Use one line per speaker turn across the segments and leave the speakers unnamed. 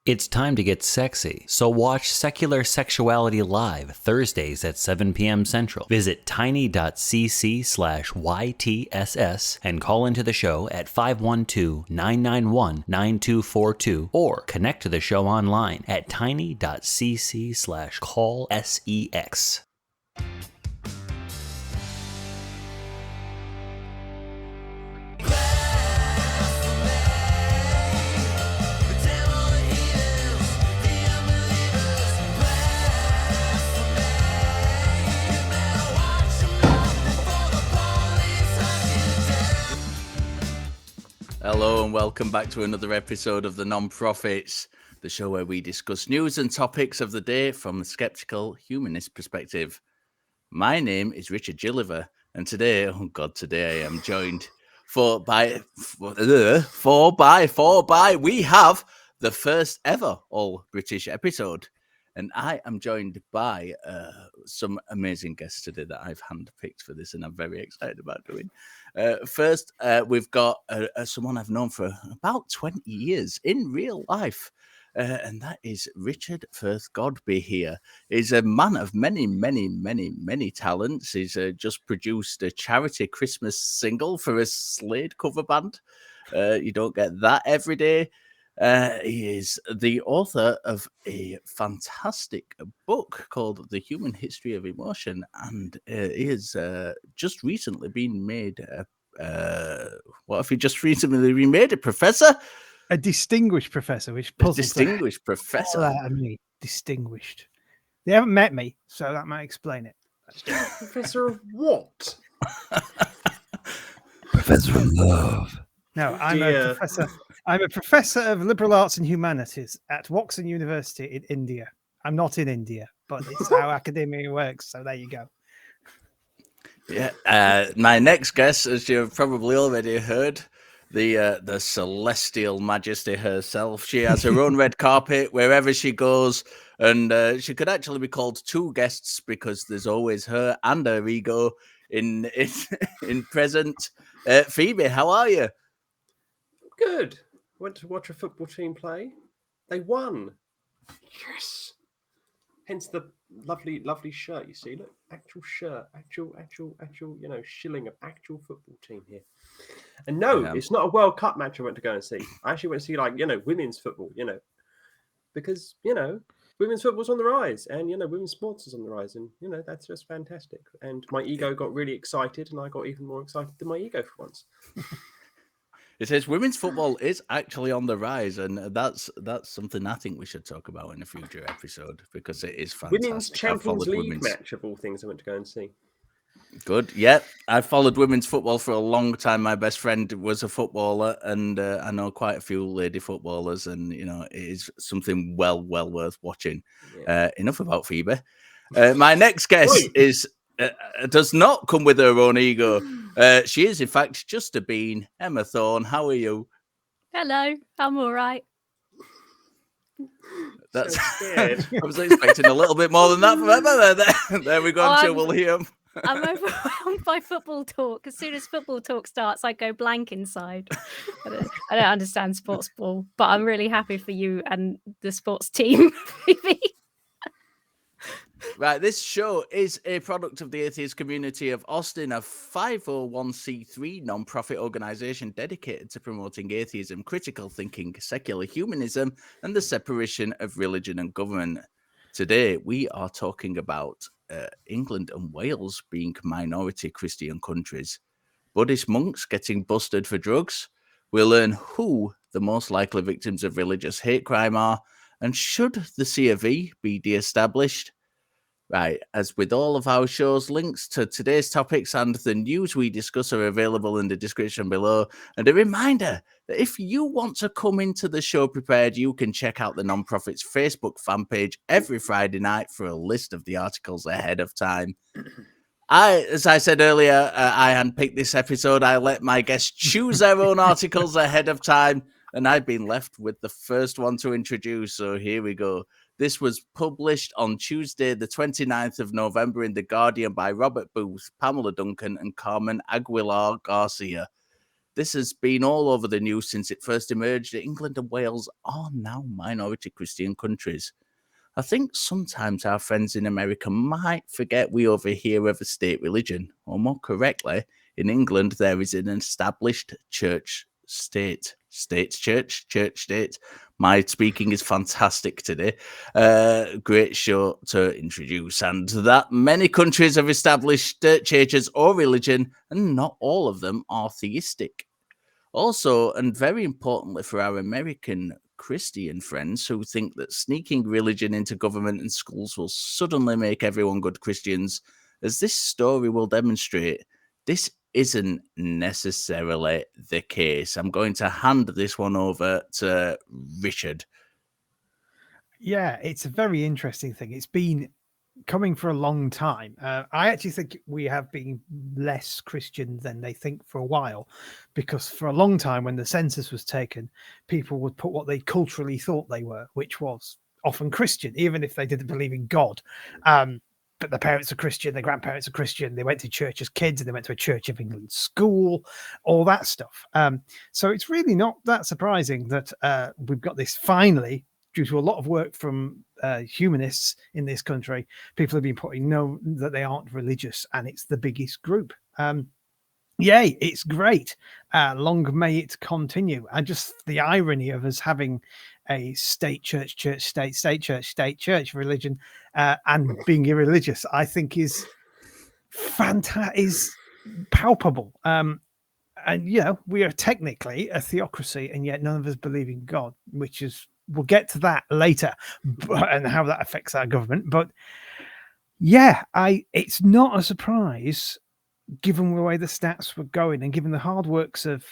It's time to get sexy, so watch Secular Sexuality Live Thursdays at 7 p.m. Central. Visit tiny.cc/YTSS and call into the show at 512-991-9242 or connect to the show online at tiny.cc/callsex.
Hello and welcome back to another episode of The Non-Profits, the show where we discuss news and topics of the day from a skeptical, humanist perspective. My name is Richard Gilliver, and today I am joined by we have the first ever all-British episode. And I am joined by some amazing guests today that I've handpicked for this, and I'm very excited about doing. First, we've got someone I've known for about 20 years in real life, and that is Richard Firth-Godbe here. He's a man of many, many, many, many talents. He's just produced a charity Christmas single for a Slade cover band. You don't get that every day. He is the author of a fantastic book called The Human History of Emotion, and he has just recently been made what if he just recently been made a professor?
A distinguished professor, which puzzles
distinguished professor.
I mean, distinguished. They haven't met me, so that might explain it.
Professor of what?
Professor of Love.
No, I'm a professor. I'm a professor of liberal arts and humanities at Waxen University in India. I'm not in India, but it's how academia works. So there you go.
Yeah. My next guest, as you've probably already heard, the celestial majesty herself. She has her own red carpet wherever she goes, and she could actually be called two guests because there's always her and her ego in present. Phoebe, how are you?
Good. Went to watch a football team play. They won. Yes. Hence the lovely, lovely shirt. You see, look, actual shirt, actual, shilling of actual football team here. And no, It's not a World Cup match I went to go and see. I actually went to see women's football, because, women's football's on the rise and, women's sports is on the rise. And, that's just fantastic. And my ego got really excited and I got even more excited than my ego for once.
It says women's football is actually on the rise, and that's something I think we should talk about in a future episode because it is fantastic.
Women's Champions League match of all things I went to go and see.
Good. Yeah, I followed women's football for a long time. My best friend was a footballer, and I know quite a few lady footballers, and it is something well worth watching. Yeah. Enough about Phoebe. My next guest does not come with her own ego. She is, in fact, just a bean. Emma Thorne, how are you?
Hello, I'm all right.
That's. I was expecting a little bit more than that from Emma. There we go. I'm sure we'll hear.
I'm overwhelmed by football talk. As soon as football talk starts, I go blank inside. I don't understand sports ball, but I'm really happy for you and the sports team, Phoebe.
Right, this show is a product of the Atheist Community of Austin, a 501c3 non-profit organization dedicated to promoting atheism, critical thinking, secular humanism, and the separation of religion and government. Today, we are talking about England and Wales being minority Christian countries, Buddhist monks getting busted for drugs. We'll learn who the most likely victims of religious hate crime are, and should the C of E be de-established? Right, as with all of our shows, links to today's topics and the news we discuss are available in the description below. And a reminder that if you want to come into the show prepared, you can check out the Non-Profits Facebook fan page every Friday night for a list of the articles ahead of time. As I said earlier, I handpicked this episode. I let my guests choose their own articles ahead of time, and I've been left with the first one to introduce. So here we go. This was published on Tuesday, the 29th of November in The Guardian by Robert Booth, Pamela Duncan, and Carmen Aguilar Garcia. This has been all over the news since it first emerged. England and Wales are now minority Christian countries. I think sometimes our friends in America might forget we over here have a state religion, or more correctly, in England there is an established church state. State church, church state. My speaking is fantastic today. Great show to introduce. And that many countries have established churches or religion, and not all of them are theistic. Also, and very importantly for our American Christian friends who think that sneaking religion into government and schools will suddenly make everyone good Christians, as this story will demonstrate, this isn't necessarily the case. I'm going to hand this one over to Richard.
Yeah, it's a very interesting thing. It's been coming for a long time. I actually think we have been less Christian than they think for a while, because for a long time when the census was taken, people would put what they culturally thought they were, which was often Christian, even if they didn't believe in God. But their parents are Christian, their grandparents are Christian, they went to church as kids, and they went to a Church of England school, all that stuff. So it's really not that surprising that we've got this finally, due to a lot of work from humanists in this country. People have been putting that they aren't religious, and it's the biggest group. Yay, it's great. Long may it continue. And just the irony of us having a state church, church, state church religion, and being irreligious, I think is fantastic, is palpable. And we are technically a theocracy, and yet none of us believe in God, which is, we'll get to that later, and how that affects our government. But yeah, it's not a surprise, given the way the stats were going, and given the hard works of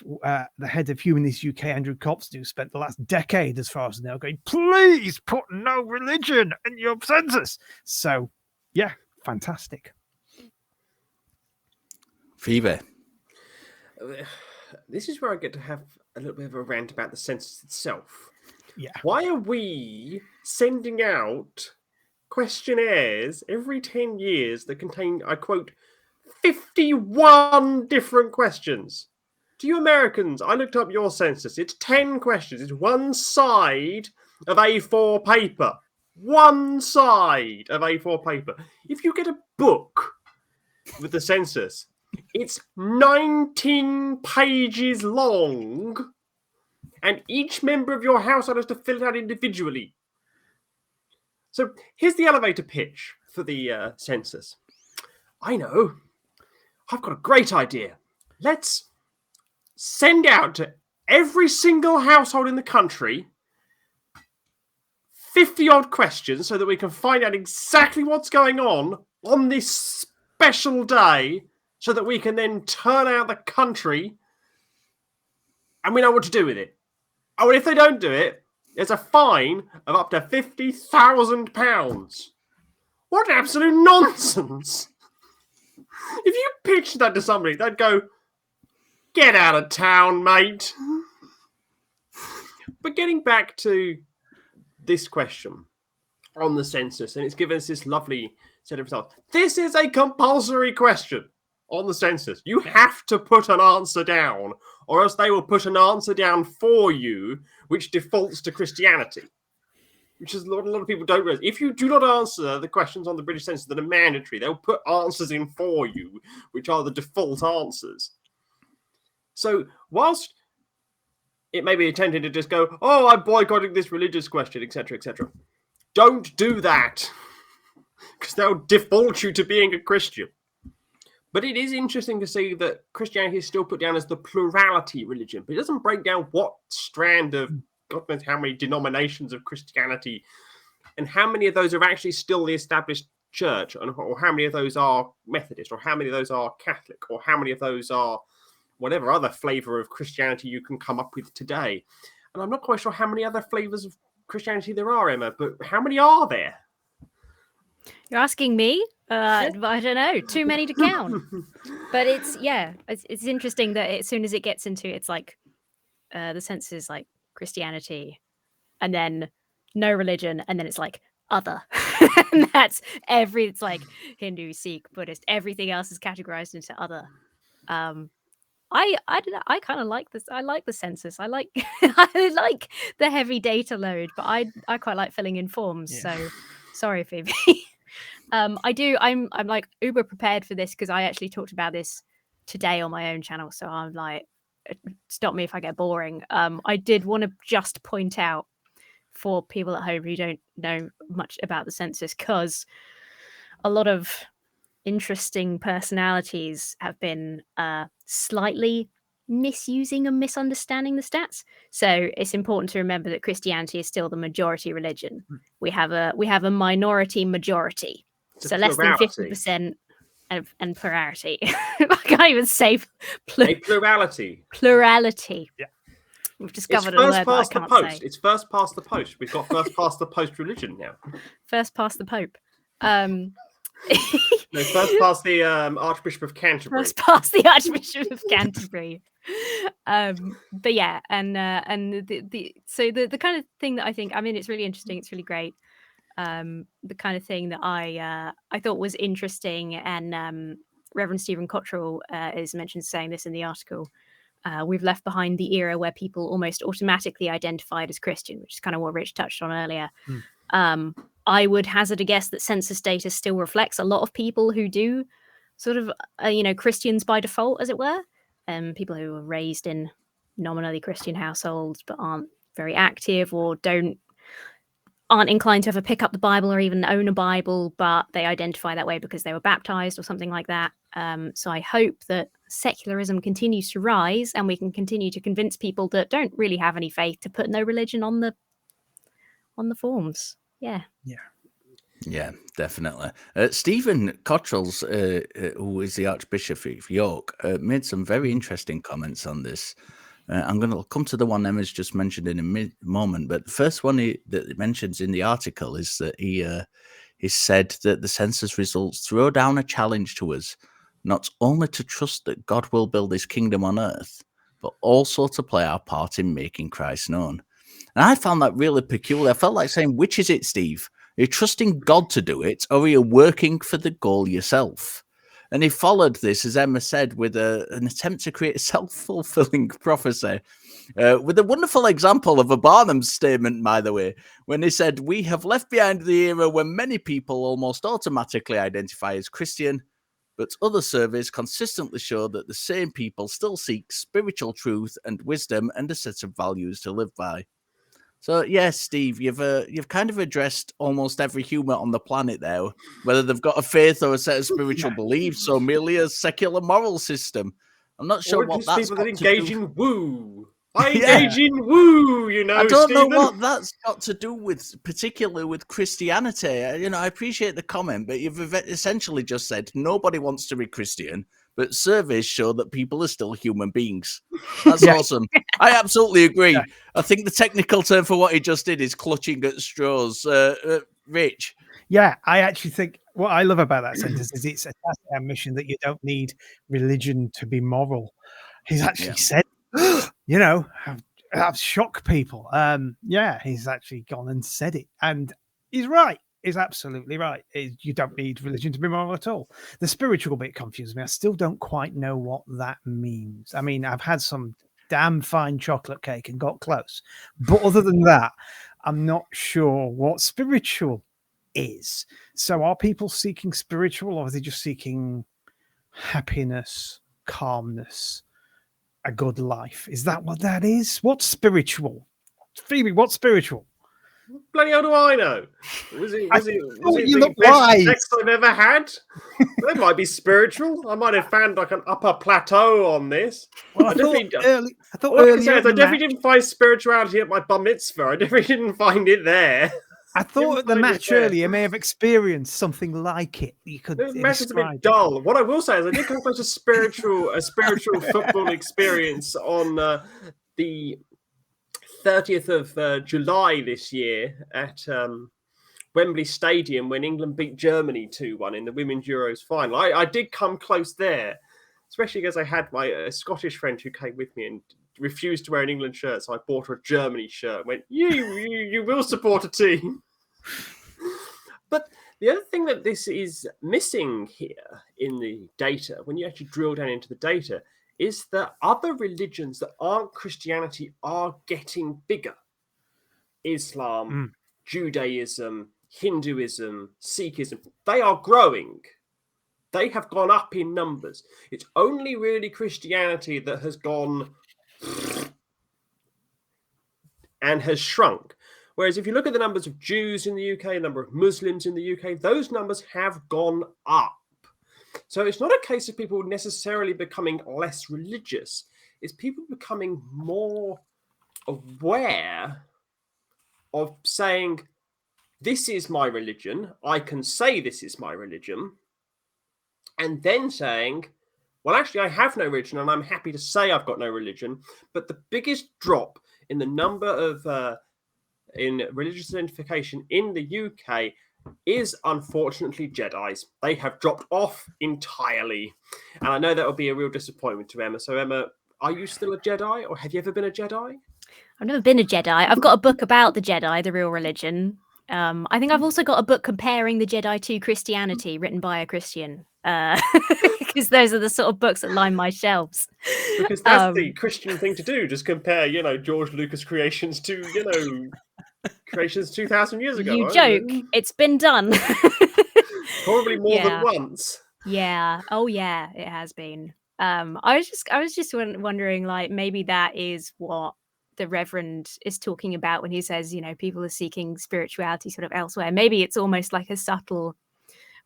the head of Humanist UK, Andrew Copston, who spent the last decade, as far as I know, going, please put no religion in your census. So yeah, fantastic.
Phoebe.
This is where I get to have a little bit of a rant about the census itself.
Yeah.
Why are we sending out questionnaires every 10 years that contain, I quote, 51 different questions? To you Americans, I looked up your census. It's 10 questions. It's one side of A4 paper. One side of A4 paper. If you get a book with the census, it's 19 pages long, and each member of your household has to fill it out individually. So here's the elevator pitch for the census. I know. I've got a great idea. Let's send out to every single household in the country 50-odd questions so that we can find out exactly what's going on this special day, so that we can then turn out the country and we know what to do with it. Oh, and if they don't do it, there's a fine of up to £50,000. What absolute nonsense! If you pitched that to somebody, they'd go, get out of town, mate. But getting back to this question on the census, and it's given us this lovely set of results. This is a compulsory question on the census. You have to put an answer down, or else they will put an answer down for you, which defaults to Christianity. Which is a lot of people don't realize. If you do not answer the questions on the British census that are mandatory, they'll put answers in for you, which are the default answers. So whilst it may be tempting to just go, oh, I'm boycotting this religious question, etc., etc., don't do that, because they'll default you to being a Christian. But it is interesting to see that Christianity is still put down as the plurality religion, but it doesn't break down what strand of God knows how many denominations of Christianity, and how many of those are actually still the established church, or how many of those are Methodist, or how many of those are Catholic, or how many of those are whatever other flavour of Christianity you can come up with today. And I'm not quite sure how many other flavours of Christianity there are, Emma, but how many are there?
You're asking me? I don't know. Too many to count. But it's interesting that as soon as it gets into, it's like the census is like Christianity, and then no religion, and then it's like other. And that's it's like Hindu, Sikh, Buddhist, everything else is categorized into other. don't know. I kind of like this. I like the census. I like I like the heavy data load, but I quite like filling in forms.
Yeah.
So sorry, Phoebe. I do. I'm like uber prepared for this because I actually talked about this today on my own channel. So I'm like, stop me if I get boring. I did want to just point out for people at home who don't know much about the census, because a lot of interesting personalities have been slightly misusing and misunderstanding the stats. So it's important to remember that Christianity is still the majority religion. We have a minority majority,
It's
so
a
less than
plurality.
50% and plurality. I can't even say
A plurality.
plurality.
Yeah.
We've
It's
discovered a
first
word that I
past the
can't
post.
say.
It's first past the post. We've got first past the post religion now.
First past the Pope.
No, first past the Archbishop of Canterbury.
First past the Archbishop of Canterbury. But yeah, and the kind of thing that I think, I mean, it's really interesting. It's really great. The kind of thing that I thought was interesting, and Reverend Stephen Cottrell is mentioned saying this in the article. We've left behind the era where people almost automatically identified as Christian, which is kind of what Rich touched on earlier. I would hazard a guess that census data still reflects a lot of people who do sort of, Christians by default, as it were. People who were raised in nominally Christian households but aren't very active or aren't inclined to ever pick up the Bible or even own a Bible, but they identify that way because they were baptized or something like that. So I hope that secularism continues to rise and we can continue to convince people that don't really have any faith to put no religion on the forms. Yeah.
Yeah, definitely. Stephen Cottrell's, who is the Archbishop of York, made some very interesting comments on this. I'm going to come to the one Emma's just mentioned in a moment, but the first one that he mentions in the article is that he said that the census results throw down a challenge to us, not only to trust that God will build his kingdom on earth, but also to play our part in making Christ known. And I found that really peculiar. I felt like saying, which is it, Steve? Are you trusting God to do it, or are you working for the goal yourself? And he followed this, as Emma said, with an attempt to create a self-fulfilling prophecy, with a wonderful example of a Barnum statement, by the way, when he said, we have left behind the era when many people almost automatically identify as Christian, but other surveys consistently show that the same people still seek spiritual truth and wisdom and a set of values to live by. So yes, Steve, you've kind of addressed almost every human on the planet there, whether they've got a faith or a set of spiritual beliefs, or merely a secular moral system. I'm not sure what that's
people
got
that
to
engage
do.
in woo. I engage in woo,
I don't know
Stephen.
what that's got to do with, particularly with Christianity. I appreciate the comment, but you've essentially just said nobody wants to be Christian, but surveys show that people are still human beings. That's awesome. I absolutely agree. Yeah. I think the technical term for what he just did is clutching at straws. Rich?
Yeah, I actually think what I love about that sentence is it's a tacit admission that you don't need religion to be moral. He's actually said, I've shocked people. He's actually gone and said it. And he's right. He's absolutely right. You don't need religion to be moral at all. The spiritual bit confuses me. I still don't quite know what that means. I mean, I've had some damn fine chocolate cake and got close. But other than that, I'm not sure what spiritual is. So are people seeking spiritual, or are they just seeking happiness, calmness, a good life? Is that what that is? What's spiritual? Phoebe, what's spiritual?
Bloody hell do I know? Was it
the
best sex I've ever had? That might be spiritual. I might have found like an upper plateau on this.
Well, I definitely
didn't find spirituality at my bar mitzvah. I definitely didn't find it there.
I thought at the match earlier you may have experienced something like it. You could
the match was a bit dull. What I will say is I did come across a spiritual football experience on the 30th of July this year at Wembley Stadium when England beat Germany 2-1 in the Women's Euros final. I did come close there, especially because I had my Scottish friend who came with me and refused to wear an England shirt, so I bought her a Germany shirt and went, you will support a team. But the other thing that this is missing here in the data, when you actually drill down into the data, is that other religions that aren't Christianity are getting bigger. Islam, Judaism, Hinduism, Sikhism, they are growing. They have gone up in numbers. It's only really Christianity that has gone and has shrunk. Whereas if you look at the numbers of Jews in the UK, the number of Muslims in the UK, those numbers have gone up. So it's not a case of people necessarily becoming less religious. It's people becoming more aware of saying, this is my religion. I can say this is my religion. And then saying, well, actually, I have no religion, and I'm happy to say I've got no religion. But the biggest drop in the number of in religious identification in the UK is unfortunately Jedis. They have dropped off entirely. And I know that will be a real disappointment to Emma. So, Emma, are you still a Jedi, or have you ever been a Jedi?
I've never been a Jedi. I've got a book about the Jedi, the real religion. I think I've also got a book comparing the Jedi to Christianity, written by a Christian. Because those are the sort of books that line my shelves.
Because that's the Christian thing to do. Just compare, George Lucas creations to, creations 2,000 years ago.
You
right?
joke. It's been done.
Probably more than once.
Yeah. Oh, yeah. It has been. I was just wondering, like, maybe that is what the Reverend is talking about when he says, people are seeking spirituality sort of elsewhere. Maybe it's almost like a subtle,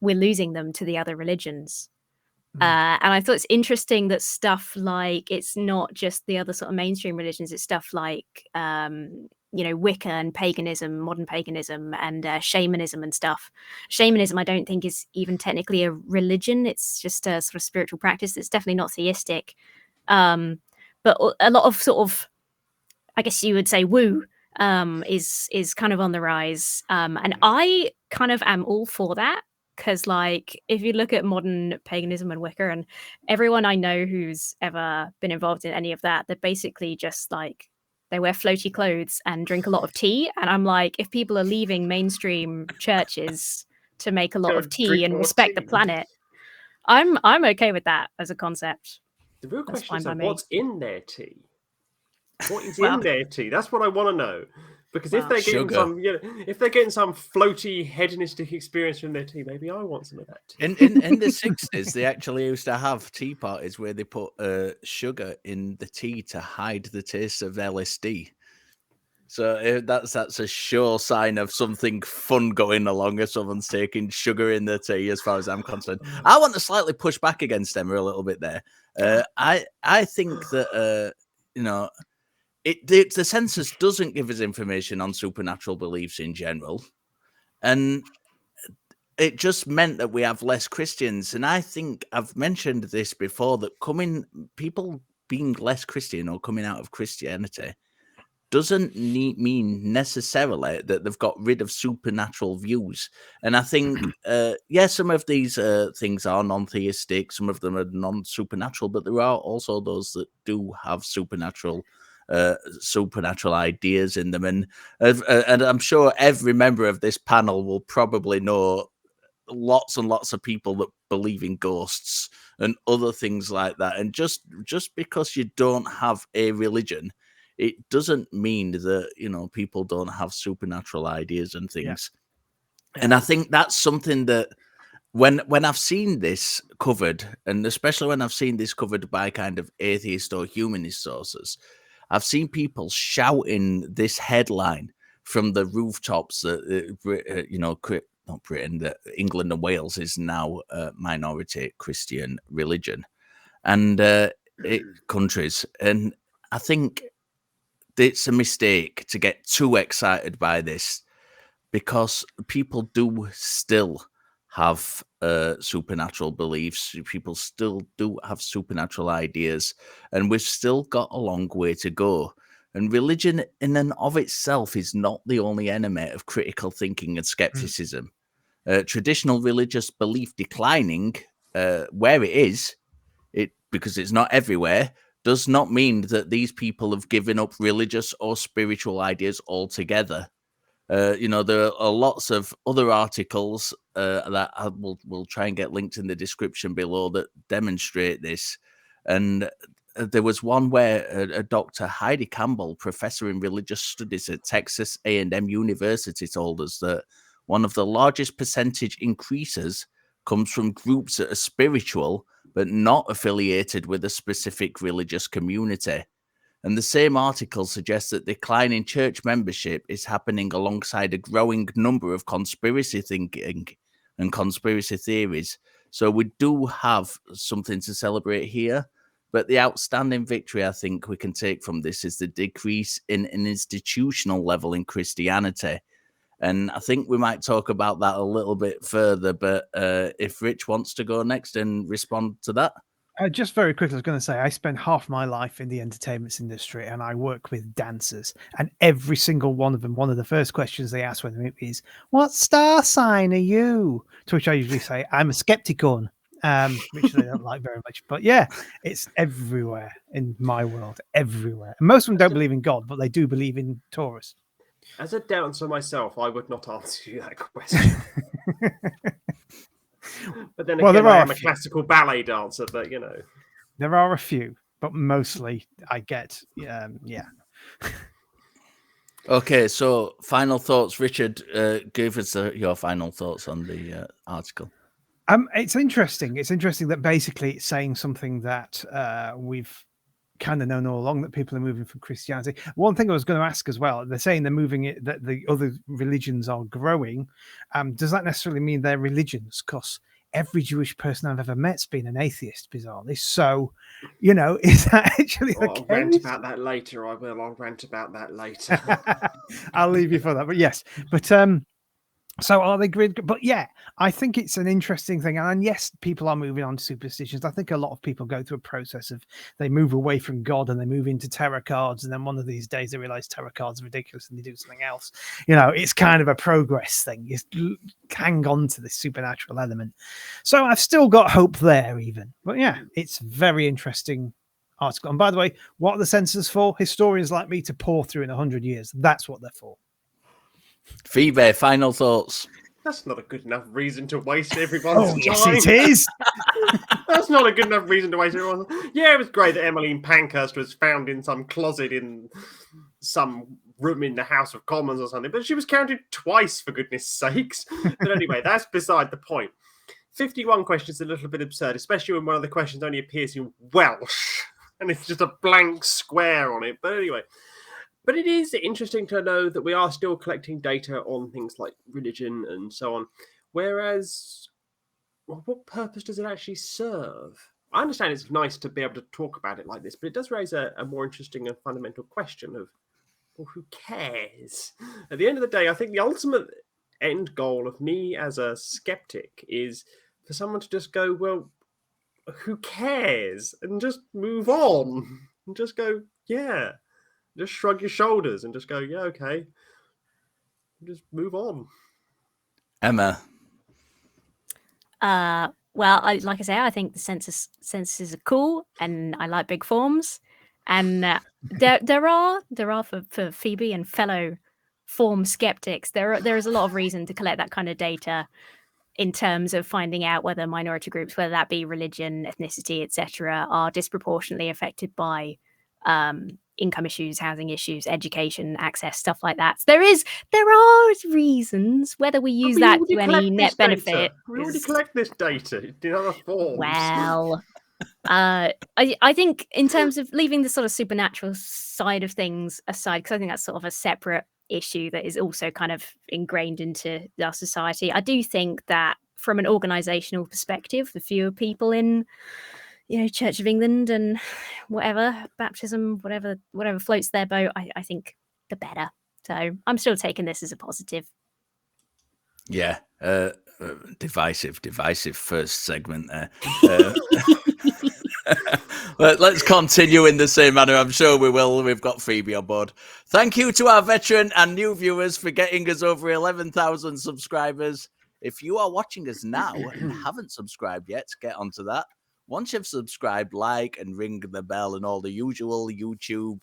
we're losing them to the other religions. And I thought it's interesting that stuff like, it's not just the other sort of mainstream religions, it's stuff like, Wicca and paganism, modern paganism, and shamanism and stuff. Shamanism, I don't think, is even technically a religion. It's just a sort of spiritual practice. It's definitely not theistic. But a lot of sort of, I guess you would say, woo is kind of on the rise. And I kind of am all for that. Because, like, if you look at modern paganism and Wicca, and everyone I know who's ever been involved in any of that, they're basically just like, they wear floaty clothes and drink a lot of tea. And I'm like, if people are leaving mainstream churches to make a lot of tea and respect the planet, I'm okay with that as a concept.
The real question is, what's in their tea? What is in their tea? That's what I want to know. Because if they're getting if they're getting some floaty hedonistic experience from their tea, maybe I want some of that tea.
In the 60s, they actually used to have tea parties where they put sugar in the tea to hide the taste of LSD. So that's a sure sign of something fun going along if someone's taking sugar in the tea, as far as I'm concerned. I want to slightly push back against Emma a little bit there. I think that the census doesn't give us information on supernatural beliefs in general, and it just meant that we have less Christians. And I think I've mentioned this before, that people being less Christian or coming out of Christianity doesn't mean necessarily that they've got rid of supernatural views. And I think, some of these things are non-theistic, some of them are non-supernatural, but there are also those that do have supernatural ideas in them, and I'm sure every member of this panel will probably know lots and lots of people that believe in ghosts and other things like that. And just because you don't have a religion, it doesn't mean that people don't have supernatural ideas and things. And I think that's something that when I've seen this covered, and especially when I've seen this covered by kind of atheist or humanist sources, I've seen people shouting this headline from the rooftops that, not Britain, that England and Wales is now a minority Christian religion and countries. And I think it's a mistake to get too excited by this, because people do still have supernatural beliefs. People still do have supernatural ideas, and we've still got a long way to go. And religion in and of itself is not the only enemy of critical thinking and skepticism. Traditional religious belief declining where it is, because it's not everywhere, does not mean that these people have given up religious or spiritual ideas altogether. There are lots of other articles that I will try and get linked in the description below that demonstrate this. And there was one where a Dr. Heidi Campbell, professor in religious studies at Texas A&M University, told us that one of the largest percentage increases comes from groups that are spiritual but not affiliated with a specific religious community. And the same article suggests that declining church membership is happening alongside a growing number of conspiracy thinking and conspiracy theories. So we do have something to celebrate here. But the outstanding victory I think we can take from this is the decrease in an institutional level in Christianity. And I think we might talk about that a little bit further. But if Rich wants to go next and respond to that.
Just very quickly, I was going to say, I spent half my life in the entertainment industry and I work with dancers. And every single one of them, one of the first questions they ask when they meet me is, what star sign are you? To which I usually say, I'm a skepticon, which they don't like very much. But yeah, it's everywhere in my world, everywhere. And most of them don't believe in God, but they do believe in Taurus.
As a dancer myself, I would not answer you that question. But then again, I am a classical ballet dancer, but you know.
There are a few, but mostly I get, yeah.
Okay, so final thoughts. Richard, give us your final thoughts on the article.
It's interesting. It's interesting that basically it's saying something that we've kind of known all along, that people are moving from Christianity. One thing I was going to ask as well, they're saying they're moving it, that the other religions are growing. Does that necessarily mean they're religions? Because every Jewish person I've ever met's been an atheist, bizarrely. So, you know, is that actually the case?
I'll rant about that later. I'll rant about that later.
I'll leave you for that. But yes, but so are they grid? But yeah, I think it's an interesting thing. And yes, people are moving on to superstitions. I think a lot of people go through a process of they move away from God and they move into tarot cards. And then one of these days they realize tarot cards are ridiculous and they do something else. You know, it's kind of a progress thing. You hang on to this supernatural element. So I've still got hope there even. But yeah, it's very interesting article. And by the way, what are the census for? Historians like me to pour through in 100 years. That's what they're for.
Phoebe, final thoughts.
That's not a good enough reason to waste everyone's time.
Yes, it is.
That's not a good enough reason to waste everyone's time. Yeah, it was great that Emmeline Pankhurst was found in some closet in some room in the House of Commons or something, but she was counted twice, for goodness sakes. But anyway, that's beside the point. 51 questions is a little bit absurd, especially when one of the questions only appears in Welsh, and it's just a blank square on it. But anyway... But it is interesting to know that we are still collecting data on things like religion and so on. Whereas, well, what purpose does it actually serve? I understand it's nice to be able to talk about it like this, but it does raise a more interesting and fundamental question of, well, who cares? At the end of the day, I think the ultimate end goal of me as a skeptic is for someone to just go, well, who cares? And just move on. And just go, yeah. Just shrug your shoulders and just go, yeah, okay. Just move on.
Emma.
Well, like I say, I think the censuses are cool, and I like big forms. And there are for Phoebe and fellow form skeptics, there is a lot of reason to collect that kind of data in terms of finding out whether minority groups, whether that be religion, ethnicity, etc., are disproportionately affected by income issues, housing issues, education, access, stuff like that. So there are reasons. Whether we use that to any net benefit,
we already collect this data in other forms.
Well, I think in terms of leaving the sort of supernatural side of things aside, because I think that's sort of a separate issue that is also kind of ingrained into our society. I do think that from an organizational perspective, the fewer people in, you know, Church of England and whatever, baptism, whatever floats their boat, I think the better. So I'm still taking this as a positive.
Yeah, divisive first segment there. Let's continue in the same manner. I'm sure we will. We've got Phoebe on board. Thank you to our veteran and new viewers for getting us over 11,000 subscribers. If you are watching us now and haven't subscribed yet, get onto that. Once you've subscribed, like and ring the bell and all the usual YouTube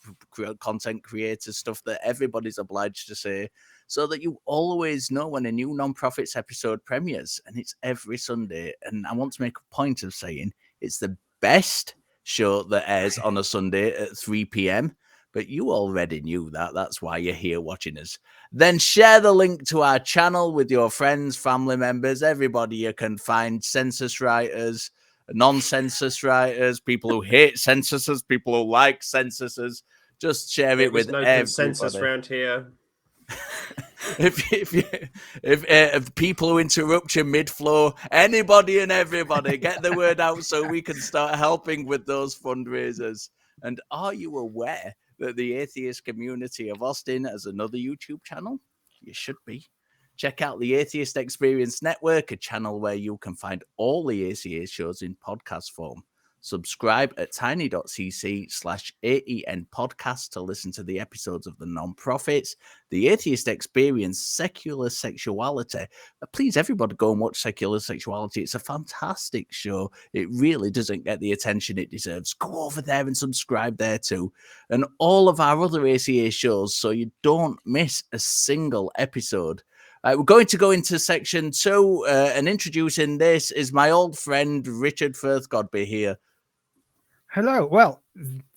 content creator stuff that everybody's obliged to say, so that you always know when a new Non-Profits episode premieres. And it's every Sunday. And I want to make a point of saying it's the best show that airs on a Sunday at 3 p.m. But you already knew that. That's why you're here watching us. Then share the link to our channel with your friends, family members, everybody you can find, census writers, non-census writers, people who hate censuses, people who like censuses. Just share it with
no
everybody.
consensus around here.
if people who interrupt you mid-flow, anybody and everybody, get the word out so we can start helping with those fundraisers. And are you aware that the atheist community of Austin has another YouTube channel? You should be. Check out the Atheist Experience Network, a channel where you can find all the ACA shows in podcast form. Subscribe at tiny.cc/AEN podcast to listen to the episodes of the non-profits, the Atheist Experience, Secular Sexuality. Please, everybody go and watch Secular Sexuality. It's a fantastic show. It really doesn't get the attention it deserves. Go over there and subscribe there too. And all of our other ACA shows so you don't miss a single episode. We're going to go into section 2 and introducing this is my old friend Richard Firth-Godbe here.
Hello. Well,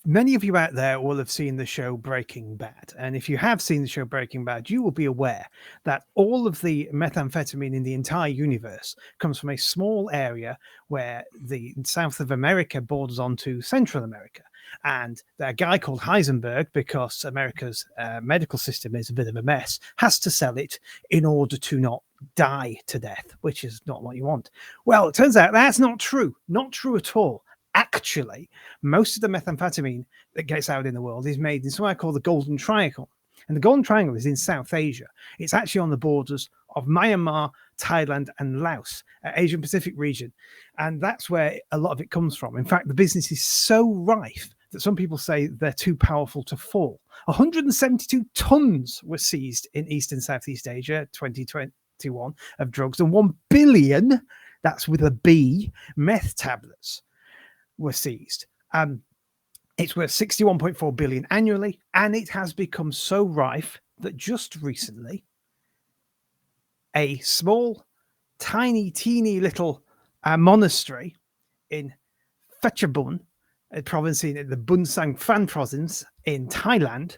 many of you out there will have seen the show Breaking Bad. And if you have seen the show Breaking Bad, you will be aware that all of the methamphetamine in the entire universe comes from a small area where the South of America borders onto Central America. And a guy called Heisenberg, because America's medical system is a bit of a mess, has to sell it in order to not die to death, which is not what you want. Well, it turns out that's not true. Not true at all. Actually, most of the methamphetamine that gets out in the world is made in somewhere called the Golden Triangle. And the Golden Triangle is in South Asia. It's actually on the borders of Myanmar, Thailand, and Laos, Asian Pacific region. And that's where a lot of it comes from. In fact, the business is so rife that some people say they're too powerful to fall. 172 tons were seized in East and Southeast Asia 2021 of drugs, and 1 billion, that's with a B, meth tablets were seized. It's worth 61.4 billion annually, and it has become so rife that just recently a small, tiny, teeny little monastery in Phetchabun, a province in the Bunsang Phan province in Thailand,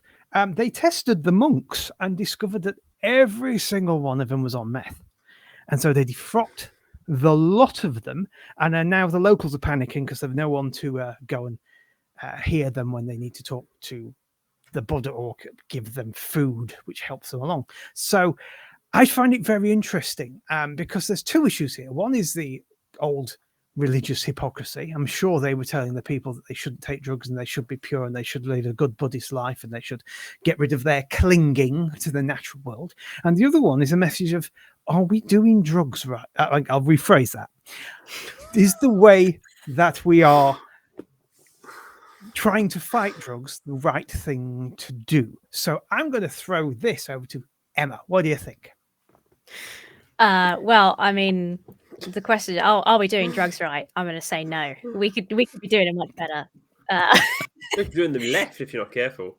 they tested the monks and discovered that every single one of them was on meth. And so they defrocked the lot of them, and now the locals are panicking because there's no one to go and hear them when they need to talk to the Buddha or give them food, which helps them along. So I find it very interesting because there's two issues here. One is the old religious hypocrisy. I'm sure they were telling the people that they shouldn't take drugs and they should be pure and they should lead a good Buddhist life and they should get rid of their clinging to the natural world. And the other one is a message of, are we doing drugs right? I'll rephrase that. Is the way that we are trying to fight drugs the right thing to do? So I'm going to throw this over to Emma. What do you think?
Well, I mean, the question, are we doing drugs right? I'm going to say no. We could be doing it much better.
We're doing them left if you're not careful.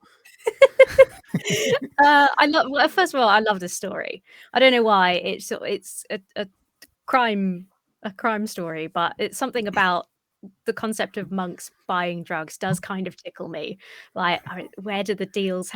First of all, I love this story. I don't know why it's a crime story, but it's something about the concept of monks buying drugs does kind of tickle me. Like, where do the deals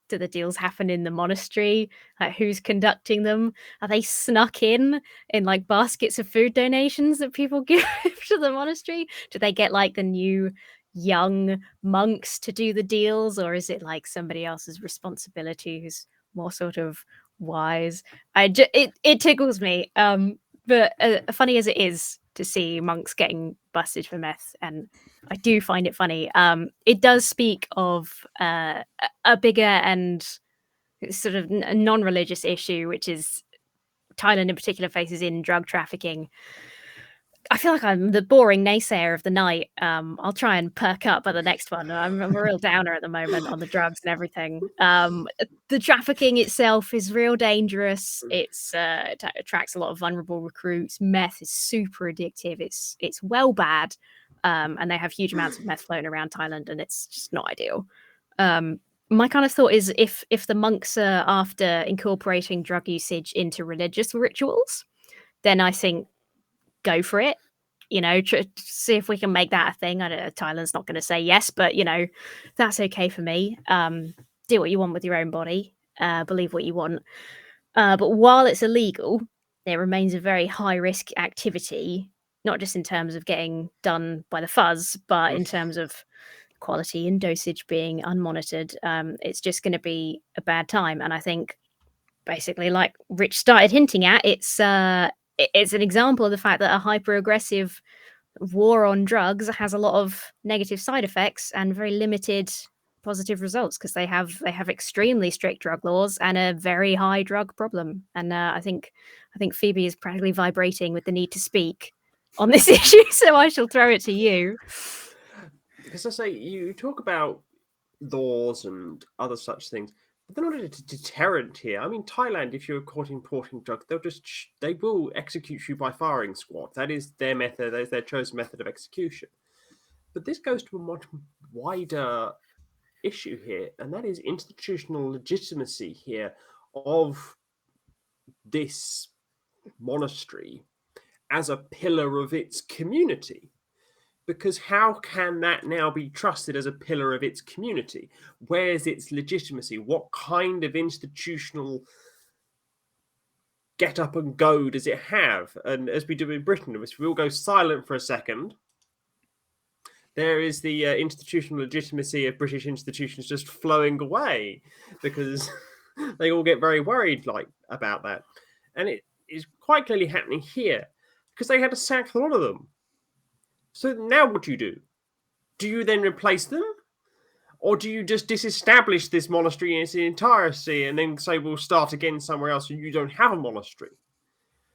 do the deals happen in the monastery? Like, who's conducting them? Are they snuck in like baskets of food donations that people give to the monastery? Do they get like the new young monks to do the deals, or is it like somebody else's responsibility who's more sort of wise? It tickles me. But funny as it is to see monks getting busted for meth, and I do find it funny. It does speak of a bigger and sort of non-religious issue, which is Thailand in particular faces in drug trafficking. I feel like I'm the boring naysayer of the night. I'll try and perk up at the next one. I'm a real downer at the moment on the drugs and everything. The trafficking itself is real dangerous. It attracts a lot of vulnerable recruits. Meth is super addictive. It's well bad, and they have huge amounts of meth floating around Thailand, and it's just not ideal. My kind of thought is if the monks are after incorporating drug usage into religious rituals, then I think go for it. see if we can make that a thing. I don't know, Thailand's not going to say yes, but that's okay for me. Do what you want with your own body, believe what you want. But while it's illegal, it remains a very high risk activity, not just in terms of getting done by the fuzz, but in terms of quality and dosage being unmonitored. It's just going to be a bad time. And I think basically, like Rich started hinting at, it's an example of the fact that a hyper aggressive war on drugs has a lot of negative side effects and very limited positive results, because they have extremely strict drug laws and a very high drug problem. And I think Phoebe is practically vibrating with the need to speak on this issue, so I shall throw it to you.
Because I say, you talk about laws and other such things, but they're not a deterrent here. I mean, Thailand, if you're caught importing drugs, they will execute you by firing squad. That is their method. That is their chosen method of execution. But this goes to a much wider issue here, and that is institutional legitimacy here of this monastery as a pillar of its community. Because how can that now be trusted as a pillar of its community? Where's its legitimacy? What kind of institutional get up and go does it have? And as we do in Britain, if we all go silent for a second, there is the institutional legitimacy of British institutions just flowing away, because they all get very worried about that. And it is quite clearly happening here, because they had to sack a lot of them. So now what do you do? Do you then replace them? Or do you just disestablish this monastery in its entirety and then say we'll start again somewhere else and you don't have a monastery?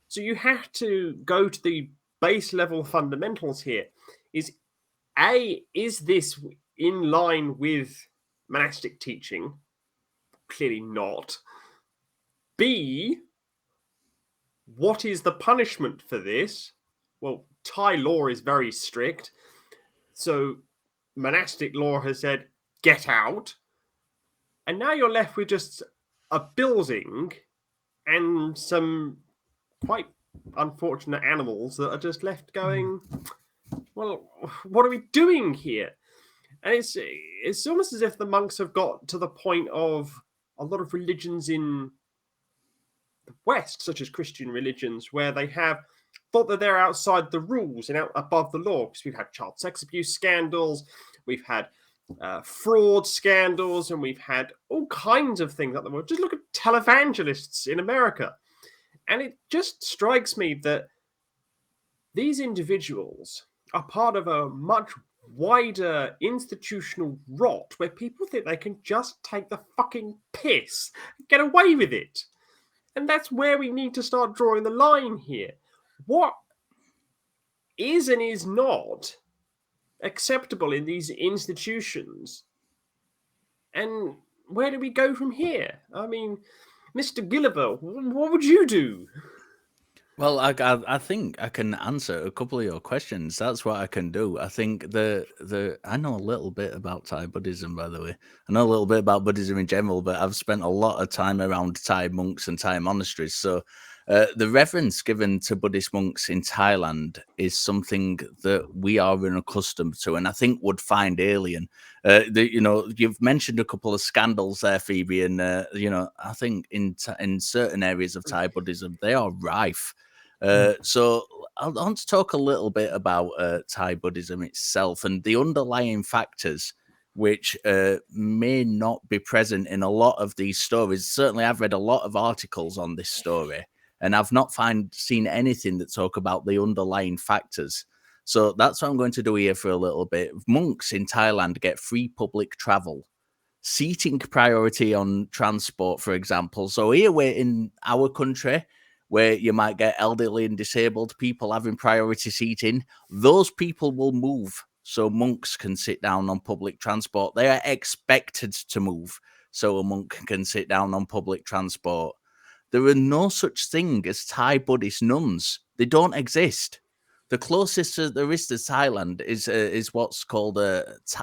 So you have to go to the base level fundamentals here. Is this in line with monastic teaching? Clearly not. B, what is the punishment for this? Well, Thai law is very strict. So monastic law has said, get out. And now you're left with just a building and some quite unfortunate animals that are just left going, well, what are we doing here? And it's almost as if the monks have got to the point of a lot of religions in the West, such as Christian religions, where they have thought that they're outside the rules and out above the law. Because we've had child sex abuse scandals, we've had fraud scandals, and we've had all kinds of things like the world. Just look at televangelists in America. And it just strikes me that these individuals are part of a much wider institutional rot where people think they can just take the fucking piss and get away with it. And that's where we need to start drawing the line here. What is and is not acceptable in these institutions? And where do we go from here? I mean, Mr. Gilliver, what would you do?
Well, I think I can answer a couple of your questions. That's what I can do. I think I know a little bit about Thai Buddhism, by the way. I know a little bit about Buddhism in general, but I've spent a lot of time around Thai monks and Thai monasteries. So the reverence given to Buddhist monks in Thailand is something that we are unaccustomed to, and I think would find alien. You've mentioned a couple of scandals there, Phoebe, and I think in certain areas of Thai Buddhism they are rife. So I want to talk a little bit about Thai Buddhism itself and the underlying factors which may not be present in a lot of these stories. Certainly, I've read a lot of articles on this story, and I've not seen anything that talk about the underlying factors. So that's what I'm going to do here for a little bit. Monks in Thailand get free public travel, seating priority on transport, for example. So here we're in our country, where you might get elderly and disabled people having priority seating. Those people will move so monks can sit down on public transport. They are expected to move so a monk can sit down on public transport. There are no such thing as Thai Buddhist nuns. They don't exist. The closest there is to Thailand is what's called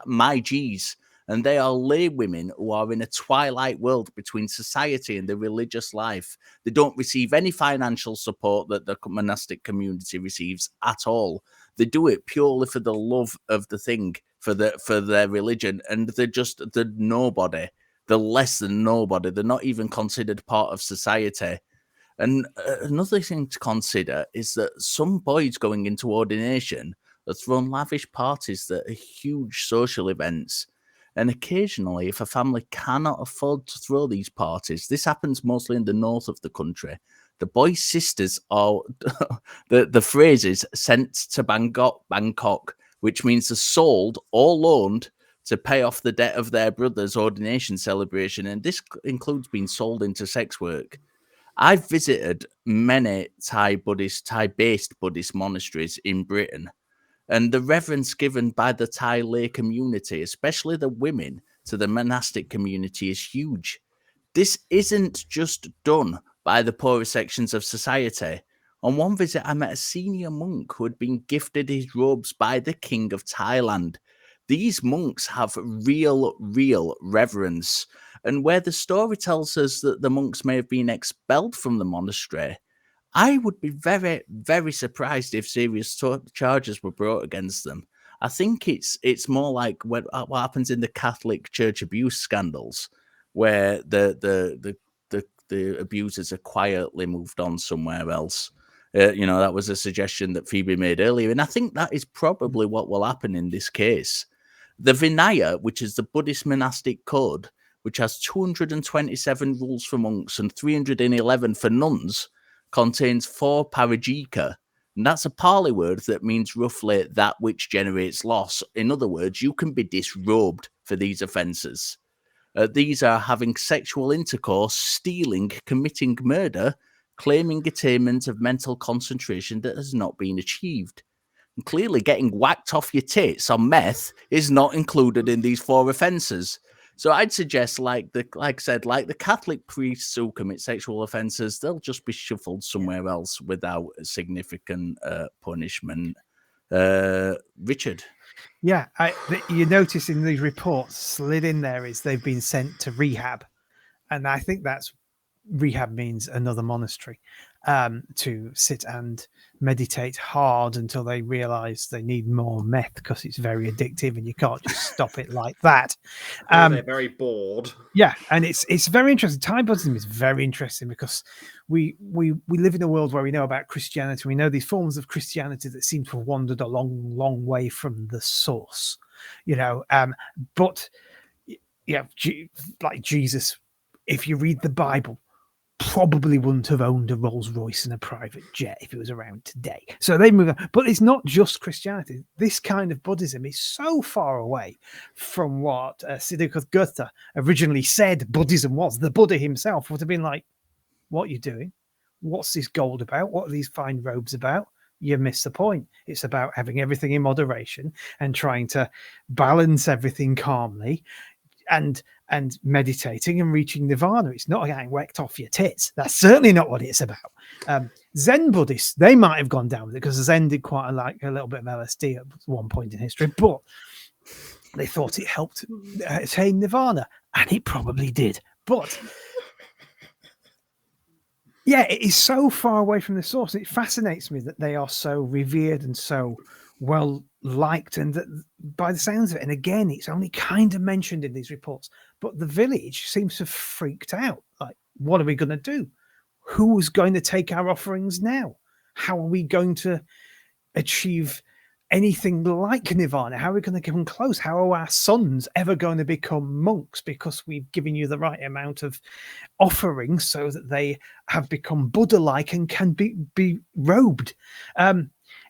Mai Jis.
and they are lay women who are in a twilight world between society and the religious life. They don't receive any financial support that the monastic community receives at all. They do it purely for the love of the thing, for their religion, and they're just the nobody. They're less than nobody. They're not even considered part of society. And another thing to consider is that some boys going into ordination are thrown lavish parties that are huge social events. And occasionally, if a family cannot afford to throw these parties, this happens mostly in the north of the country. The boys' sisters are, the phrase is sent to Bangkok, which means they're sold or loaned to pay off the debt of their brother's ordination celebration. And this includes being sold into sex work. I've visited many Thai-based Buddhist monasteries in Britain, and the reverence given by the Thai lay community, especially the women, to the monastic community is huge. This isn't just done by the poorer sections of society. On one visit, I met a senior monk who had been gifted his robes by the King of Thailand. These monks have real reverence. And where the story tells us that the monks may have been expelled from the monastery, I would be very, very surprised if serious charges were brought against them. I think it's more like what happens in the Catholic Church abuse scandals, where the abusers are quietly moved on somewhere else. That was a suggestion that Phoebe made earlier, and I think that is probably what will happen in this case. The Vinaya, which is the Buddhist monastic code, which has 227 rules for monks and 311 for nuns, contains 4 parajika, and that's a Pali word that means roughly that which generates loss. In other words, you can be disrobed for these offences. These are having sexual intercourse, stealing, committing murder, claiming attainment of mental concentration that has not been achieved. And clearly getting whacked off your tits on meth is not included in these 4 offences. So I'd suggest, like the Catholic priests who commit sexual offences, they'll just be shuffled somewhere else without a significant punishment. Richard?
Yeah, you notice in these reports slid in there is they've been sent to rehab. And I think that's rehab means another monastery to sit and meditate hard until they realize they need more meth because it's very addictive and you can't just stop it like that.
They're very bored.
Yeah, and it's very interesting. Thai Buddhism is very interesting because we live in a world where we know about Christianity. We know these forms of Christianity that seem to have wandered a long way from the source, but like Jesus, if you read the Bible, probably wouldn't have owned a Rolls Royce and a private jet if it was around today. So they move on. But it's not just Christianity. This kind of Buddhism is so far away from what Siddhartha originally said Buddhism was. The Buddha himself would have been like, what are you doing? What's this gold about? What are these fine robes about? You miss the point. It's about having everything in moderation and trying to balance everything calmly and meditating and reaching nirvana. It's not getting whacked off your tits. That's certainly not what it's about. Zen Buddhists, they might have gone down with it because Zen did quite a little bit of LSD at one point in history, but they thought it helped attain nirvana, and it probably did. But yeah, it is so far away from the source. It fascinates me that they are so revered and so well liked, and that by the sounds of it, and again, it's only kind of mentioned in these reports, but the village seems to have freaked out. Like, what are we going to do? Who's going to take our offerings now? How are we going to achieve anything like nirvana? How are we going to come close? How are our sons ever going to become monks because we've given you the right amount of offerings so that they have become Buddha-like and can be robed?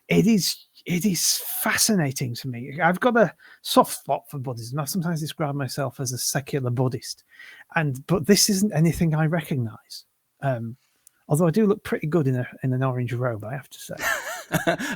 It is fascinating to me. I've got a soft spot for Buddhism. I sometimes describe myself as a secular Buddhist, but this isn't anything I recognize. Although I do look pretty good in an orange robe, I have to say.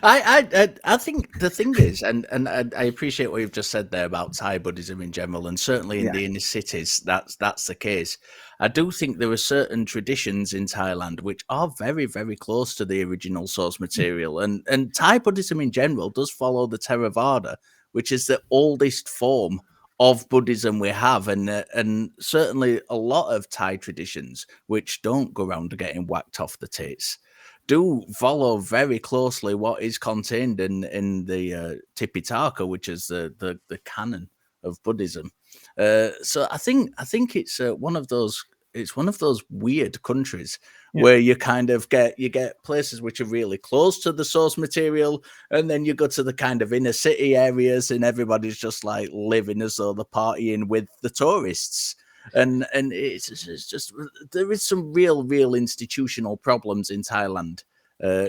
I think the thing is, and I appreciate what you've just said there about Thai Buddhism in general, and certainly in the inner cities, that's the case. I do think there are certain traditions in Thailand which are very, very close to the original source material, and Thai Buddhism in general does follow the Theravada, which is the oldest form of Buddhism we have, and certainly a lot of Thai traditions, which don't go around getting whacked off the tits, do follow very closely what is contained in the Tipitaka, which is the canon of Buddhism. So I think it's one of those weird countries where you kind of get places which are really close to the source material, and then you go to the kind of inner city areas and everybody's just like living as though they're partying with the tourists. And it's just, there is some real institutional problems in Thailand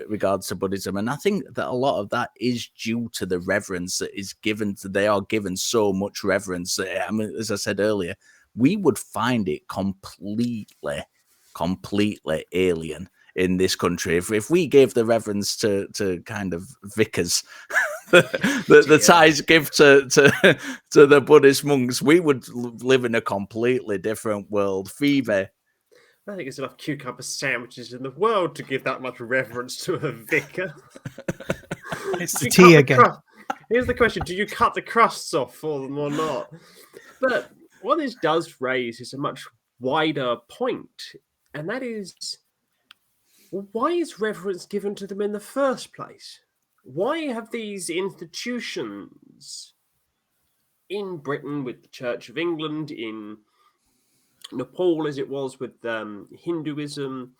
regards to Buddhism, and I think that a lot of that is due to the reverence that is given to, they are given so much reverence. I mean, as I said earlier, we would find it completely alien in this country if we gave the reverence to kind of vicars the Thais give to the Buddhist monks. We would live in a completely different world. Phoebe?
I think there's enough cucumber sandwiches in the world to give that much reverence to a vicar.
It's the tea again.
Here's the question: do you cut the crusts off for them or not? But what this does raise is a much wider point, and that is, well, why is reverence given to them in the first place? Why have these institutions in Britain with the Church of England, in Nepal as it was with Hinduism,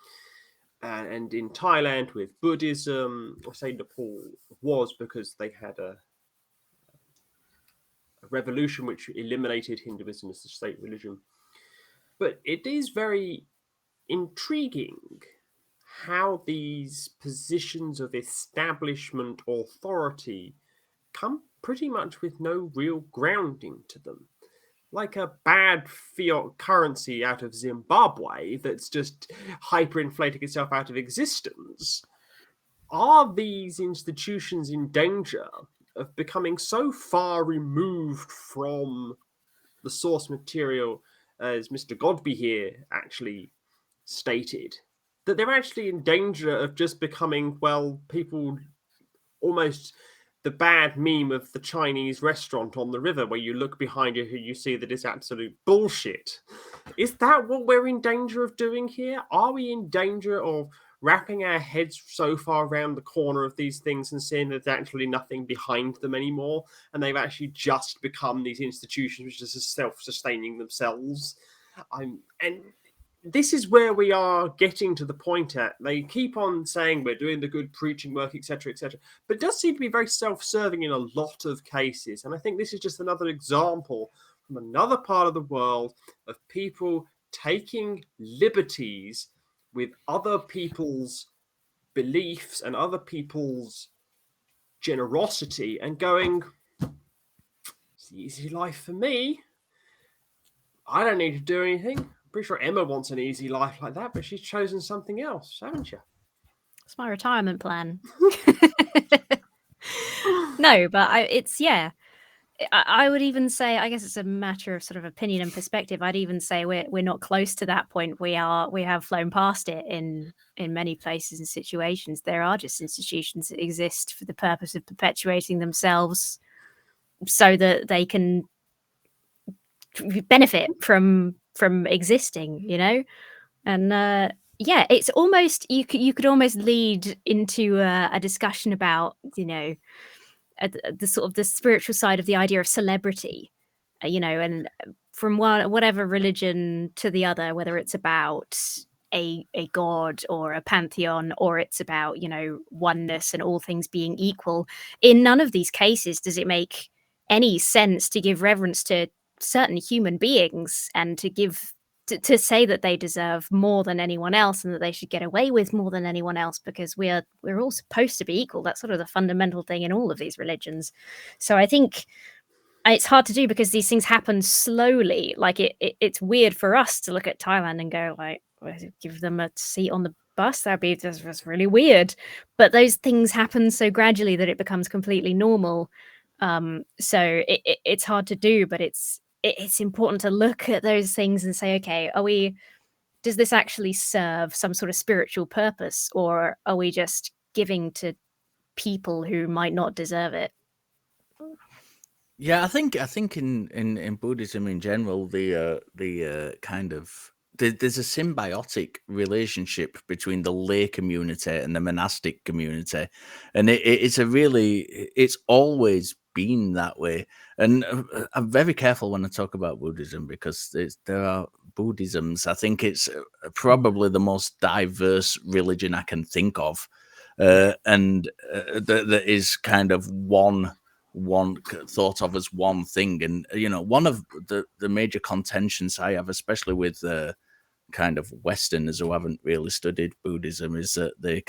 and in Thailand with Buddhism? I say Nepal was because they had a revolution which eliminated Hinduism as the state religion. But it is very intriguing how these positions of establishment authority come pretty much with no real grounding to them. Like a bad fiat currency out of Zimbabwe that's just hyperinflating itself out of existence. Are these institutions in danger of becoming so far removed from the source material, as Mr. Godbe here actually stated, that they're actually in danger of just becoming, well, people almost the bad meme of the Chinese restaurant on the river where you look behind you and you see that it's absolute bullshit? Is that what we're in danger of doing here? Are we in danger of wrapping our heads so far around the corner of these things and seeing that there's actually nothing behind them anymore, and they've actually just become these institutions which are self-sustaining themselves? And this is where we are getting to the point at. They keep on saying we're doing the good preaching work, etc., etc., but it does seem to be very self-serving in a lot of cases. And I think this is just another example from another part of the world of people taking liberties with other people's beliefs and other people's generosity and going, it's the easy life for me. I don't need to do anything. I'm pretty sure Emma wants an easy life like that, but she's chosen something else, haven't you?
It's my retirement plan. No, but I would even say, I guess it's a matter of sort of opinion and perspective. I'd even say we're not close to that point. We have flown past it in many places and situations. There are just institutions that exist for the purpose of perpetuating themselves so that they can benefit from existing, you know? And it's almost, you could almost lead into a discussion about, you know, the sort of the spiritual side of the idea of celebrity, you know, and from whatever religion to the other, whether it's about a god or a pantheon, or it's about, you know, oneness and all things being equal. In none of these cases does it make any sense to give reverence to certain human beings and to say that they deserve more than anyone else and that they should get away with more than anyone else, because we're all supposed to be equal. That's sort of the fundamental thing in all of these religions. So I think it's hard to do because these things happen slowly. Like it's weird for us to look at Thailand and go like, well, give them a seat on the bus. That's really weird. But those things happen so gradually that it becomes completely normal. So it's hard to do, but it's important to look at those things and say, okay, does this actually serve some sort of spiritual purpose, or are we just giving to people who might not deserve it?
Yeah, I think in Buddhism in general, the kind of there's a symbiotic relationship between the lay community and the monastic community, and it's always been that way. And I'm very careful when I talk about Buddhism because there are Buddhisms. I think it's probably the most diverse religion I can think of, and that is kind of one thought of as one thing. And one of the major contentions I have, especially with kind of Westerners who haven't really studied Buddhism, is that they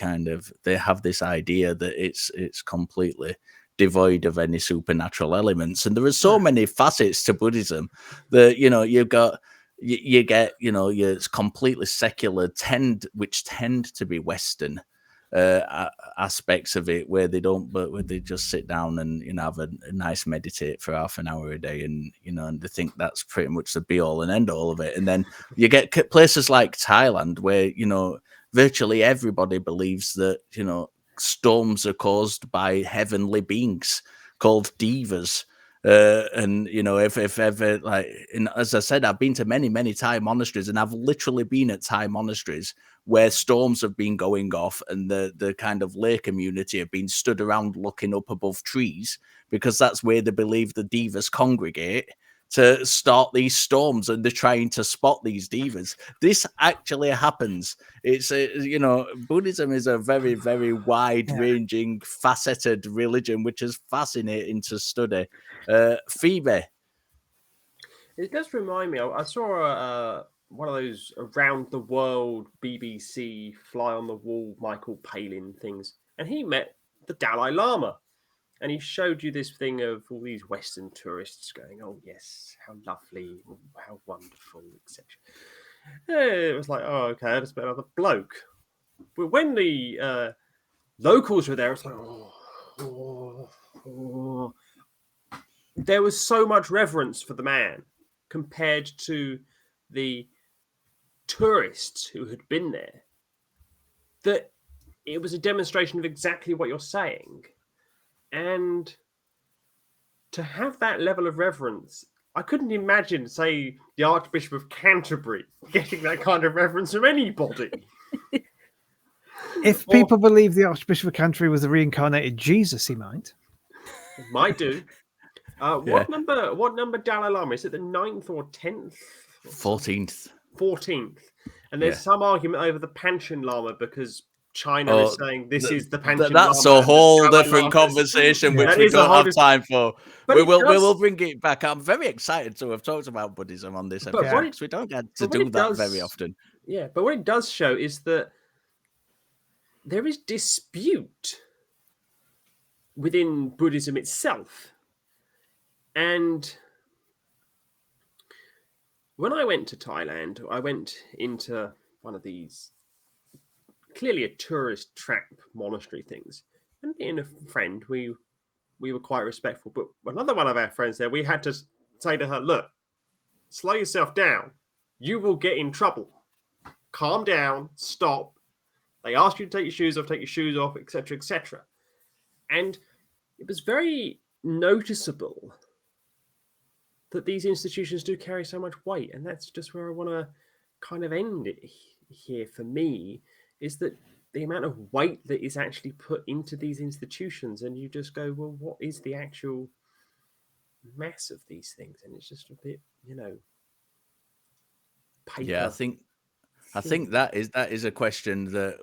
have this idea that it's completely devoid of any supernatural elements. And there are so many facets to Buddhism that you get your completely secular which tend to be Western aspects of it, where they just sit down and have a nice meditate for half an hour a day, and and they think that's pretty much the be all and end all of it. And then you get places like Thailand where virtually everybody believes that storms are caused by heavenly beings called devas. And if ever, as I said, I've been to many Thai monasteries, and I've literally been at Thai monasteries where storms have been going off, and the kind of lay community have been stood around looking up above trees, because that's where they believe the devas congregate to start these storms, and they're trying to spot these devas. This actually happens. It's Buddhism is a very, very wide-ranging, faceted religion, which is fascinating to study. Phoebe,
it does remind me. I saw one of those around the world BBC fly on the wall Michael Palin things, and he met the Dalai Lama. And he showed you this thing of all these Western tourists going, "Oh yes, how lovely, how wonderful, etc." It was like, "Oh, okay, I just met another bloke." But when the locals were there, it's like, oh. There was so much reverence for the man compared to the tourists who had been there, that it was a demonstration of exactly what you're saying. And to have that level of reverence, I couldn't imagine, say, the Archbishop of Canterbury getting that kind of reverence from anybody.
If people believe the Archbishop of Canterbury was a reincarnated Jesus, he might.
Might do. What number Dalai Lama? Is it the 9th or 10th?
14th.
14th. And there's some argument over the Panchen Lama, because China is saying this is the Panchen Lama.
That's a whole different conversation, which we don't have time for. We will bring it back. I'm very excited to have talked about Buddhism on this episode, because we don't get to do that very often.
Yeah, but what it does show is that there is dispute within Buddhism itself. And when I went to Thailand, I went into one of these, clearly a tourist trap monastery things. And being a friend, we were quite respectful. But another one of our friends there, we had to say to her, "Look, slow yourself down. You will get in trouble. Calm down, stop. They ask you to take your shoes off, etc., etc." And it was very noticeable that these institutions do carry so much weight. And that's just where I want to kind of end it here for me, is that the amount of weight that is actually put into these institutions, and you just go, well, what is the actual mass of these things? And it's just a bit, paper.
Yeah, I think that is a question that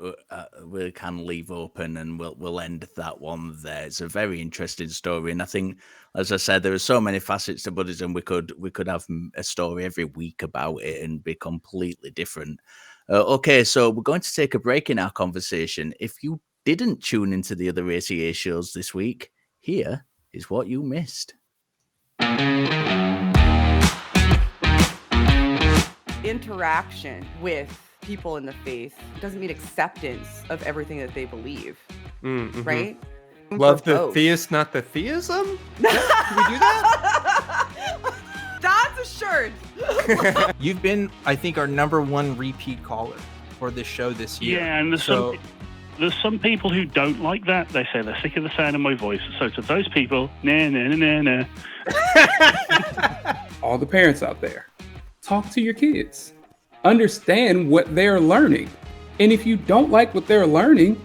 we can leave open, and we'll end that one there. It's a very interesting story, and I think, as I said, there are so many facets to Buddhism. We could have a story every week about it and be completely different. Okay, so we're going to take a break in our conversation. If you didn't tune into the other ACA shows this week, here is what you missed.
Interaction with people in the faith doesn't mean acceptance of everything that they believe, right?
Love the theist, not the theism? Can we do that?
That's a shirt.
You've been, I think, our #1 repeat caller for this show this year.
Yeah, and there's some people who don't like that. They say they're sick of the sound of my voice. So to those people, nah.
All the parents out there, talk to your kids. Understand what they're learning. And if you don't like what they're learning,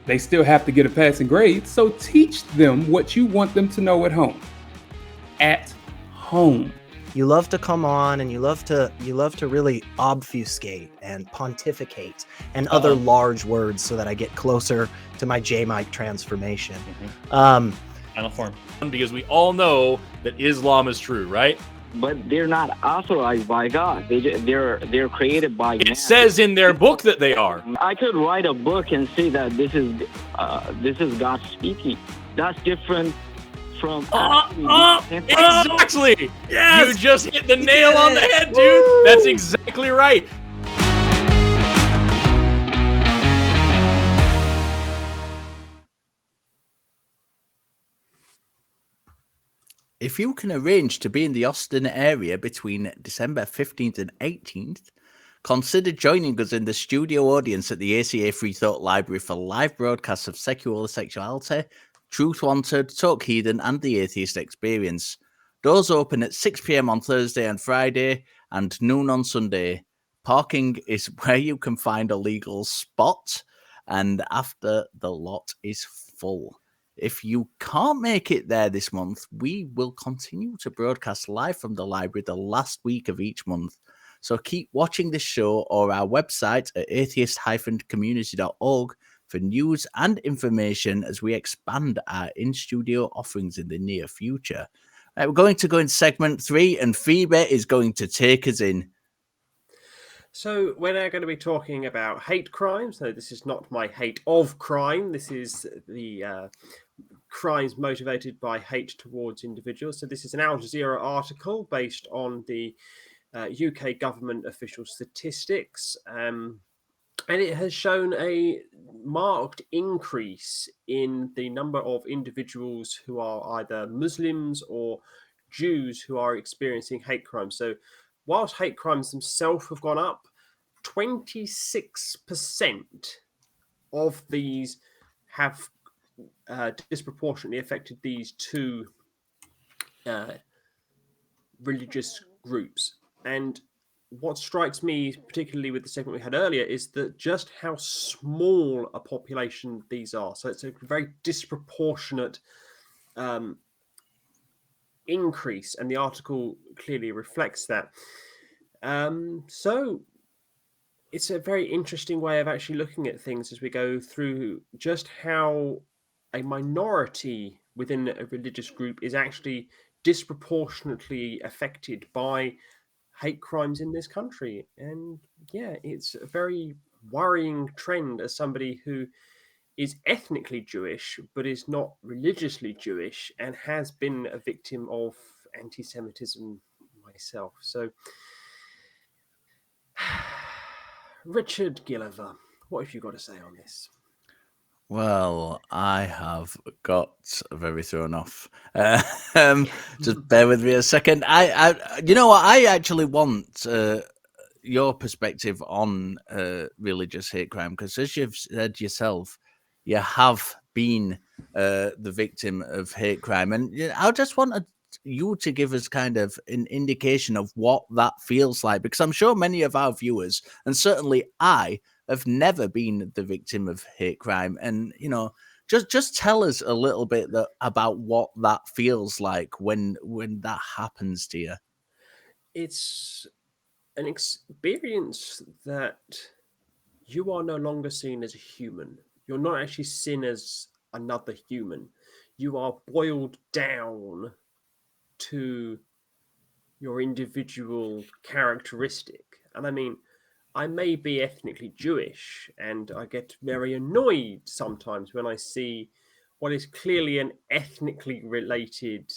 they still have to get a passing grade. So teach them what you want them to know at home. At home.
You love to come on and you love to really obfuscate and pontificate and other large words so that I get closer to my J-Mike transformation.
Final form. Because we all know that Islam is true, right?
But they're not authorized by God. They're created by man.
It says in their book that they are.
I could write a book and say that this is God speaking. That's different from
exactly. Yes! You just hit the nail on the head, dude. That's exactly right.
If you can arrange to be in the Austin area between December 15th and 18th, consider joining us in the studio audience at the ACA Free Thought Library for live broadcasts of Secular Sexuality, Truth Wanted, Talk Heathen, and the Atheist Experience. Doors open at 6 p.m. on Thursday and Friday and noon on Sunday. Parking is where you can find a legal spot, and after the lot is full. If you can't make it there this month, we will continue to broadcast live from the library the last week of each month. So keep watching this show or our website at atheist-community.org for news and information as we expand our in-studio offerings in the near future. Right, we're going to go in segment 3, and Phoebe is going to take us in.
So we're now going to be talking about hate crimes. No, this is not my hate of crime. This is the crimes motivated by hate towards individuals. So this is an Al Jazeera article based on the UK government official statistics. And it has shown a marked increase in the number of individuals who are either Muslims or Jews who are experiencing hate crimes. So whilst hate crimes themselves have gone up, 26% of these have disproportionately affected these two religious groups. And what strikes me, particularly with the segment we had earlier, is that just how small a population these are. So it's a very disproportionate increase, and the article clearly reflects that. So it's a very interesting way of actually looking at things as we go through just how a minority within a religious group is actually disproportionately affected by hate crimes in this country. And yeah, it's a very worrying trend as somebody who is ethnically Jewish but is not religiously Jewish and has been a victim of anti-Semitism myself. So Richard Gilliver, what have you got to say on this?
Well, I have got very thrown off. Just bear with me a second. You know what? I actually want your perspective on religious hate crime, because as you've said yourself, you have been the victim of hate crime, and I just wanted you to give us kind of an indication of what that feels like, because I'm sure many of our viewers, and certainly I, have never been the victim of hate crime. And, you know, just tell us a little bit about what that feels like when that happens to you.
It's an experience that you are no longer seen as a human. You're not actually seen as another human. You are boiled down to your individual characteristic. And I mean, I may be ethnically Jewish, and I get very annoyed sometimes when I see what is clearly an ethnically related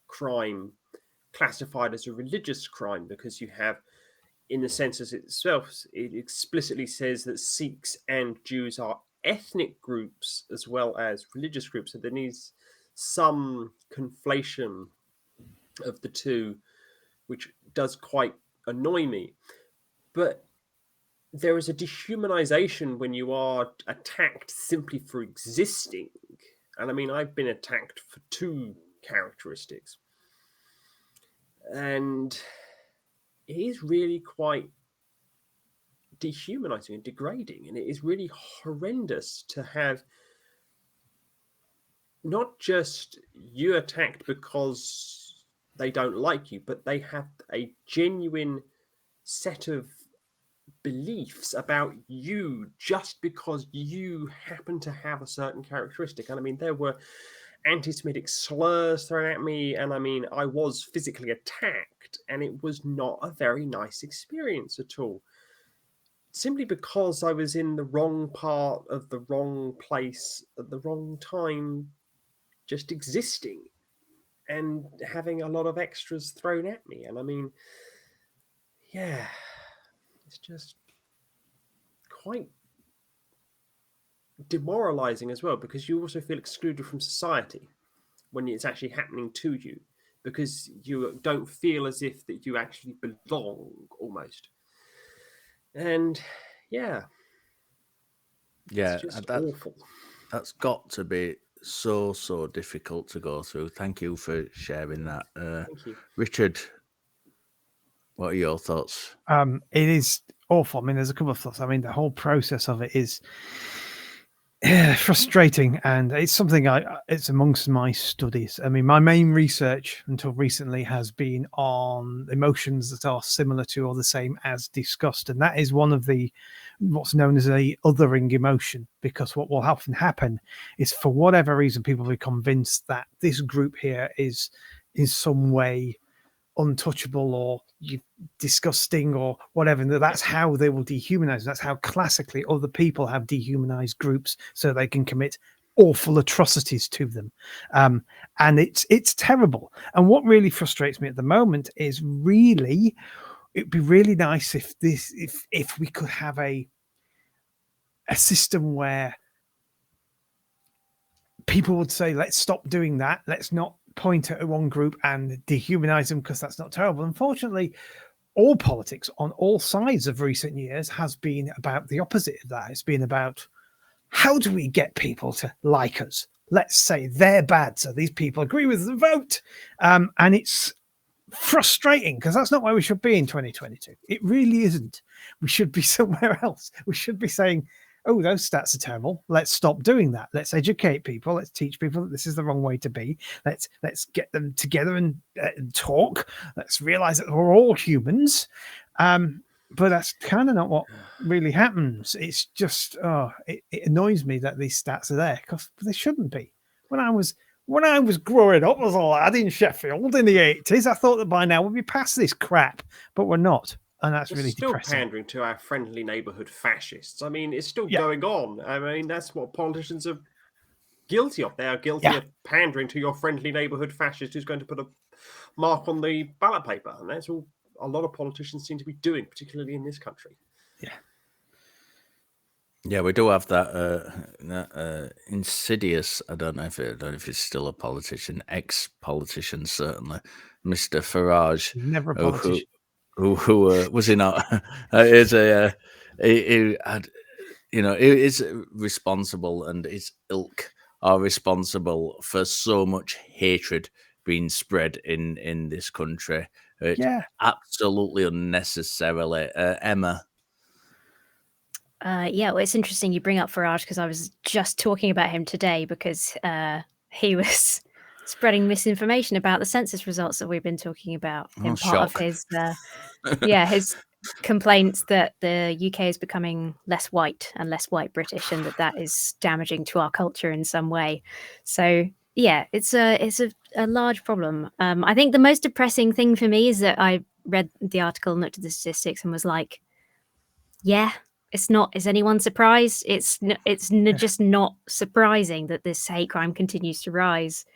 crime classified as a religious crime, because you have, in the census itself, it explicitly says that Sikhs and Jews are ethnic groups as well as religious groups. So there needs some conflation of the two, which does quite annoy me. But there is a dehumanization when you are attacked simply for existing. And I mean, I've been attacked for 2 characteristics. And it is really quite dehumanizing and degrading. And it is really horrendous to have not just you attacked because they don't like you, but they have a genuine set of beliefs about you just because you happen to have a certain characteristic. And I mean, there were anti-Semitic slurs thrown at me, and I mean, I was physically attacked, and it was not a very nice experience at all. Simply because I was in the wrong part of the wrong place at the wrong time, just existing and having a lot of extras thrown at me. And I mean, yeah, it's just quite demoralizing as well, because you also feel excluded from society when it's actually happening to you, because you don't feel as if that you actually belong almost. And yeah,
Yeah,
it's just
that,
awful.
that's got to be so difficult to go through. Thank you for sharing that.
Thank you.
Richard, what are your thoughts?
It is awful. I mean, there's a couple of thoughts. I mean, the whole process of it is frustrating, and it's something it's amongst my studies. I mean, my main research until recently has been on emotions that are similar to or the same as disgust, and that is one of the what's known as a othering emotion, because what will often happen is, for whatever reason, people will be convinced that this group here is in some way untouchable or disgusting or whatever, and that's how they will dehumanize. That's how classically other people have dehumanized groups, so they can commit awful atrocities to them. And it's terrible. And what really frustrates me at the moment is, really, it'd be really nice if we could have a system where people would say, let's stop doing that, let's not point at one group and dehumanize them, because that's not terrible. Unfortunately, all politics on all sides of recent years has been about the opposite of that. It's been about, how do we get people to like us? Let's say they're bad, so these people agree with the vote. And it's frustrating, because that's not where we should be in 2022. It really isn't. We should be somewhere else. We should be saying, oh, those stats are terrible, let's stop doing that. Let's educate people. Let's teach people that this is the wrong way to be. Let's get them together and talk. Let's realize that we're all humans. But that's kind of not what really happens. It's just, it annoys me that these stats are there, because they shouldn't be. When I was growing up as a lad in Sheffield in the 80s, I thought that by now we'd be past this crap, but we're not. And that's really
still
depressing.
Pandering to our friendly neighbourhood fascists. I mean, it's still going on. I mean, that's what politicians are guilty of. They are guilty of pandering to your friendly neighbourhood fascist who's going to put a mark on the ballot paper. And that's all a lot of politicians seem to be doing, particularly in this country.
Yeah, we do have that insidious. I don't know if it's still a politician, ex-politician certainly, Mr. Farage,
never a politician.
Who was he not? Is a he is responsible, and his ilk are responsible for so much hatred being spread in this country. Absolutely unnecessarily. Emma.
Well, it's interesting you bring up Farage, because I was just talking about him today, because he was spreading misinformation about the census results that we've been talking about. In part of his, his complaints that the UK is becoming less white and less white British, and that is damaging to our culture in some way. So yeah, it's a large problem. I think the most depressing thing for me is that I read the article and looked at the statistics and was like, it's not. Is anyone surprised? It's just not surprising that this hate crime continues to rise.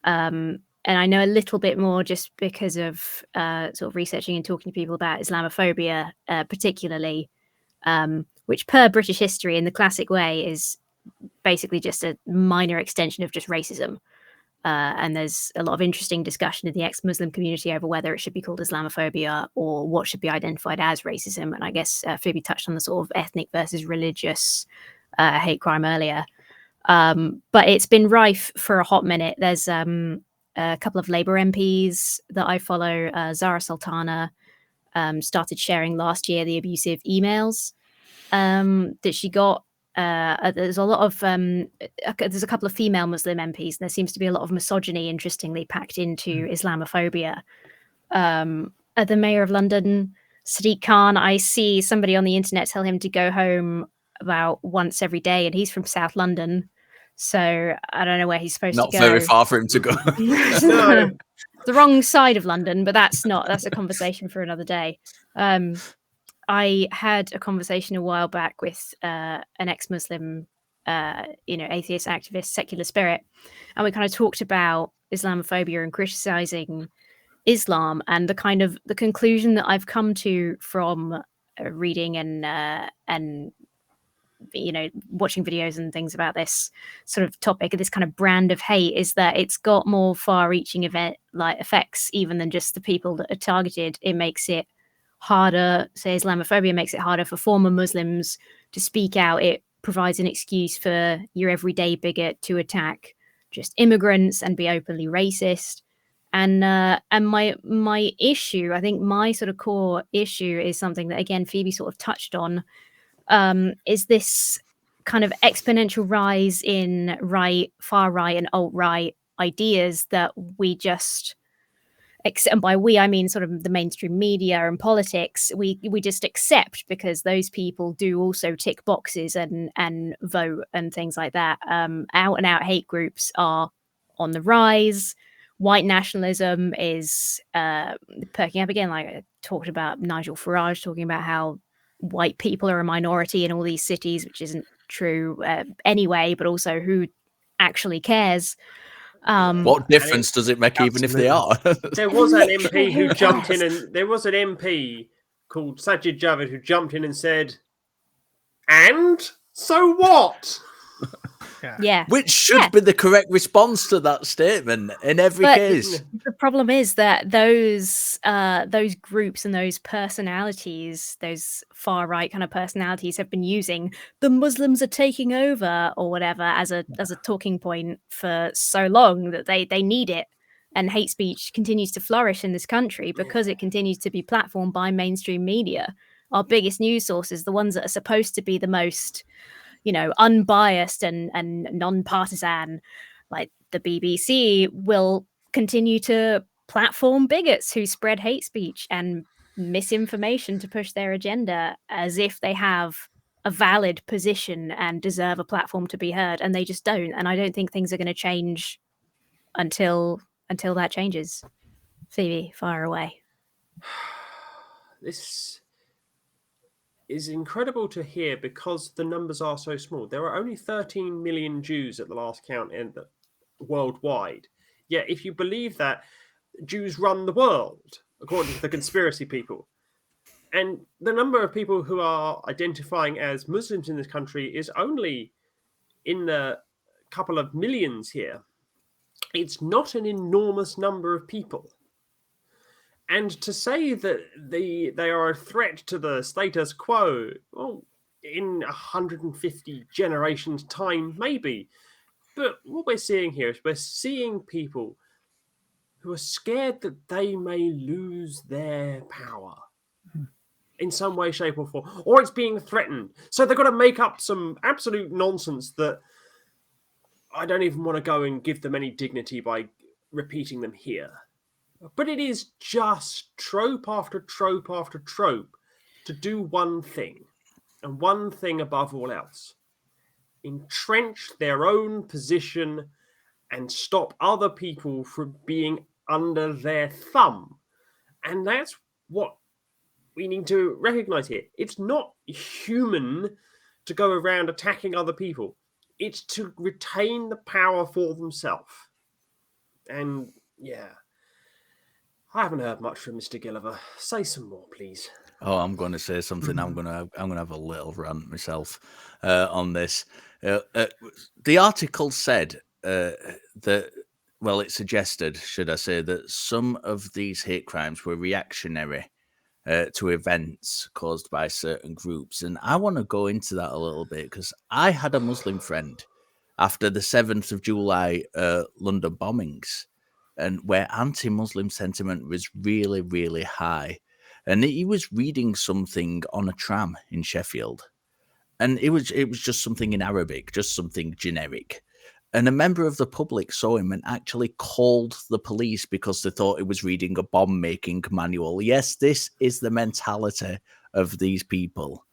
And I know a little bit more just because of sort of researching and talking to people about Islamophobia, particularly, which per British history in the classic way is basically just a minor extension of just racism. And there's a lot of interesting discussion in the ex-Muslim community over whether it should be called Islamophobia or what should be identified as racism. And I guess Phoebe touched on the sort of ethnic versus religious hate crime earlier. But it's been rife for a hot minute. There's a couple of Labour MPs that I follow. Zara Sultana started sharing last year the abusive emails that she got. There's a lot of there's a couple of female Muslim MPs. There seems to be a lot of misogyny, interestingly, packed into Islamophobia. The mayor of London, Sadiq Khan, I see somebody on the internet tell him to go home about once every day, and he's from South London, so I don't know where he's supposed to go.
Not very far for him to go.
No. The wrong side of London, but that's a conversation for another day. I had a conversation a while back with an ex-Muslim, atheist activist, Secular Spirit, and we kind of talked about Islamophobia and criticizing Islam, and the conclusion that I've come to from reading and watching videos and things about this sort of topic, this kind of brand of hate, is that it's got more far-reaching effects even than just the people that are targeted. It makes it harder, say Islamophobia makes it harder for former Muslims to speak out. It provides an excuse for your everyday bigot to attack just immigrants and be openly racist. And my issue, I think my sort of core issue, is something that, again, Phoebe sort of touched on, is this kind of exponential rise in far right and alt-right ideas that we just accept. And by we, I mean sort of the mainstream media and politics. We just accept because those people do also tick boxes and vote and things like that. Out and out hate groups are on the rise. White nationalism is perking up again. Like I talked about Nigel Farage talking about how white people are a minority in all these cities, which isn't true anyway, but also who actually cares.
What difference does it make, even if they are?
There was an MP who jumped in, and there was an MP called Sajid Javid who jumped in and said, "And so what?"
Yeah.
Which should be the correct response to that statement in every case.
The problem is that those groups and those personalities, those far right kind of personalities, have been using "the Muslims are taking over" or whatever as a talking point for so long that they need it. And hate speech continues to flourish in this country because it continues to be platformed by mainstream media. Our biggest news sources, the ones that are supposed to be the most unbiased and non-partisan, like the BBC, will continue to platform bigots who spread hate speech and misinformation to push their agenda as if they have a valid position and deserve a platform to be heard, and they just don't. And I don't think things are going to change until that changes. Phoebe, fire away.
This is incredible to hear because the numbers are so small. There are only 13 million Jews at the last count worldwide. Yet, if you believe that, Jews run the world, according to the conspiracy people. And the number of people who are identifying as Muslims in this country is only in the couple of millions here. It's not an enormous number of people. And to say that they are a threat to the status quo, well, in 150 generations' time, maybe. But what we're seeing here is we're seeing people who are scared that they may lose their power in some way, shape, or form, or it's being threatened. So they've got to make up some absolute nonsense that I don't even want to go and give them any dignity by repeating them here. But it is just trope after trope after trope to do one thing, and one thing above all else: entrench their own position and stop other people from being under their thumb. And that's what we need to recognize here. It's not human to go around attacking other people. It's to retain the power for themselves. And yeah, I haven't heard much from Mr. Gilliver. Say some more, please.
Oh, I'm going to say something. I'm going to have a little rant myself on this. The article said that well, it suggested, should I say, that some of these hate crimes were reactionary to events caused by certain groups. And I want to go into that a little bit because I had a Muslim friend after the 7th of July London bombings, and where anti-Muslim sentiment was really, really high. And he was reading something on a tram in Sheffield. And it was just something in Arabic, just something generic. And a member of the public saw him and actually called the police because they thought he was reading a bomb-making manual. Yes, this is the mentality of these people.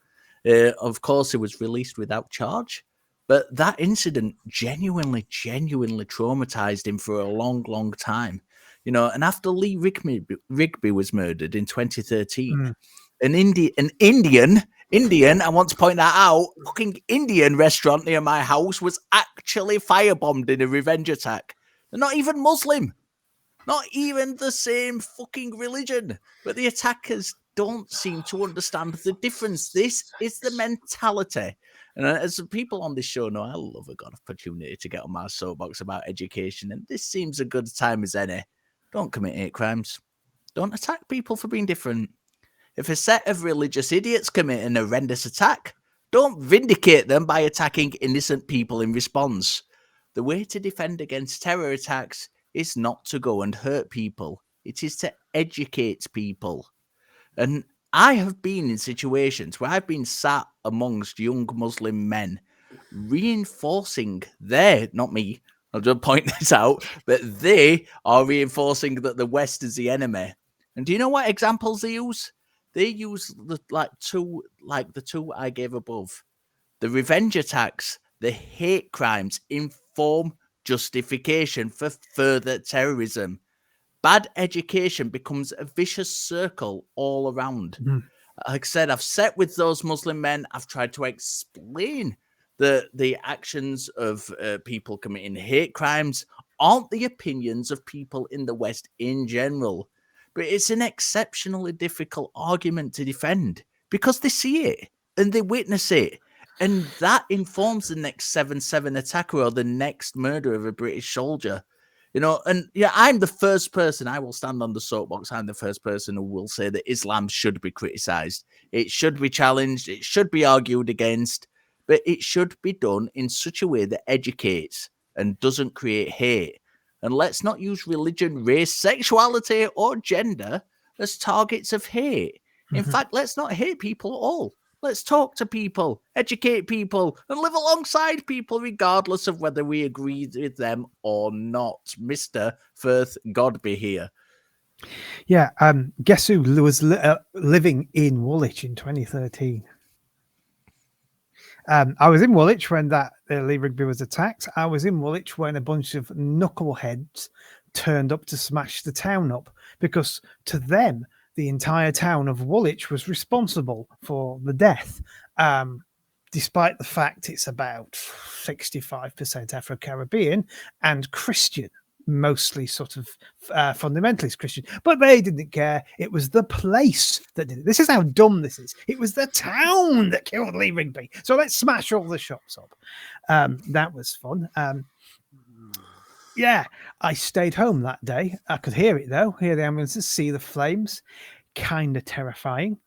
Of course, it was released without charge, but that incident genuinely traumatized him for a long, long time. You know, and after Lee Rigby was murdered in 2013, an Indian, I want to point that out, fucking Indian restaurant near my house was actually firebombed in a revenge attack. They're not even Muslim. Not even the same fucking religion. But the attackers don't seem to understand the difference. This is the mentality. And as the people on this show know, I love a god opportunity to get on my soapbox about education. And this seems a good time as any. Don't commit hate crimes. Don't attack people for being different. If a set of religious idiots commit an horrendous attack, don't vindicate them by attacking innocent people in response. The way to defend against terror attacks is not to go and hurt people. It is to educate people. And I have been in situations where I've been sat amongst young Muslim men reinforcing not me, I'll just point this out, but they are reinforcing that the West is the enemy. And do you know what examples they use? They use the two I gave above. The revenge attacks, the hate crimes inform justification for further terrorism. Bad education becomes a vicious circle all around. Like I said, I've sat with those Muslim men. I've tried to explain the actions of people committing hate crimes aren't the opinions of people in the West in general. But it's an exceptionally difficult argument to defend because they see it and they witness it. And that informs the next 7/7 attacker or the next murder of a British soldier. You know, and yeah, I'm the first person, I will stand on the soapbox, I'm the first person who will say that Islam should be criticized. It should be challenged, it should be argued against, but it should be done in such a way that educates and doesn't create hate. And let's not use religion, race, sexuality, or gender as targets of hate. In fact, let's not hate people at all. Let's talk to people, educate people, and live alongside people regardless of whether we agree with them or not. Mr. Firth-Godbe here.
Yeah, guess who was living in Woolwich in 2013? I was in Woolwich when Lee Rigby was attacked. I was in Woolwich when a bunch of knuckleheads turned up to smash the town up because to them, the entire town of Woolwich was responsible for the death, despite the fact it's about 65% Afro-Caribbean and Christian, mostly sort of fundamentalist Christian. But they didn't care. It was the place that did it. This is how dumb this is. It was the town that killed Lee Rigby. So let's smash all the shops up. That was fun. Yeah, I stayed home that day. I could hear it though. Hear the ambulances, see the flames. Kind of terrifying.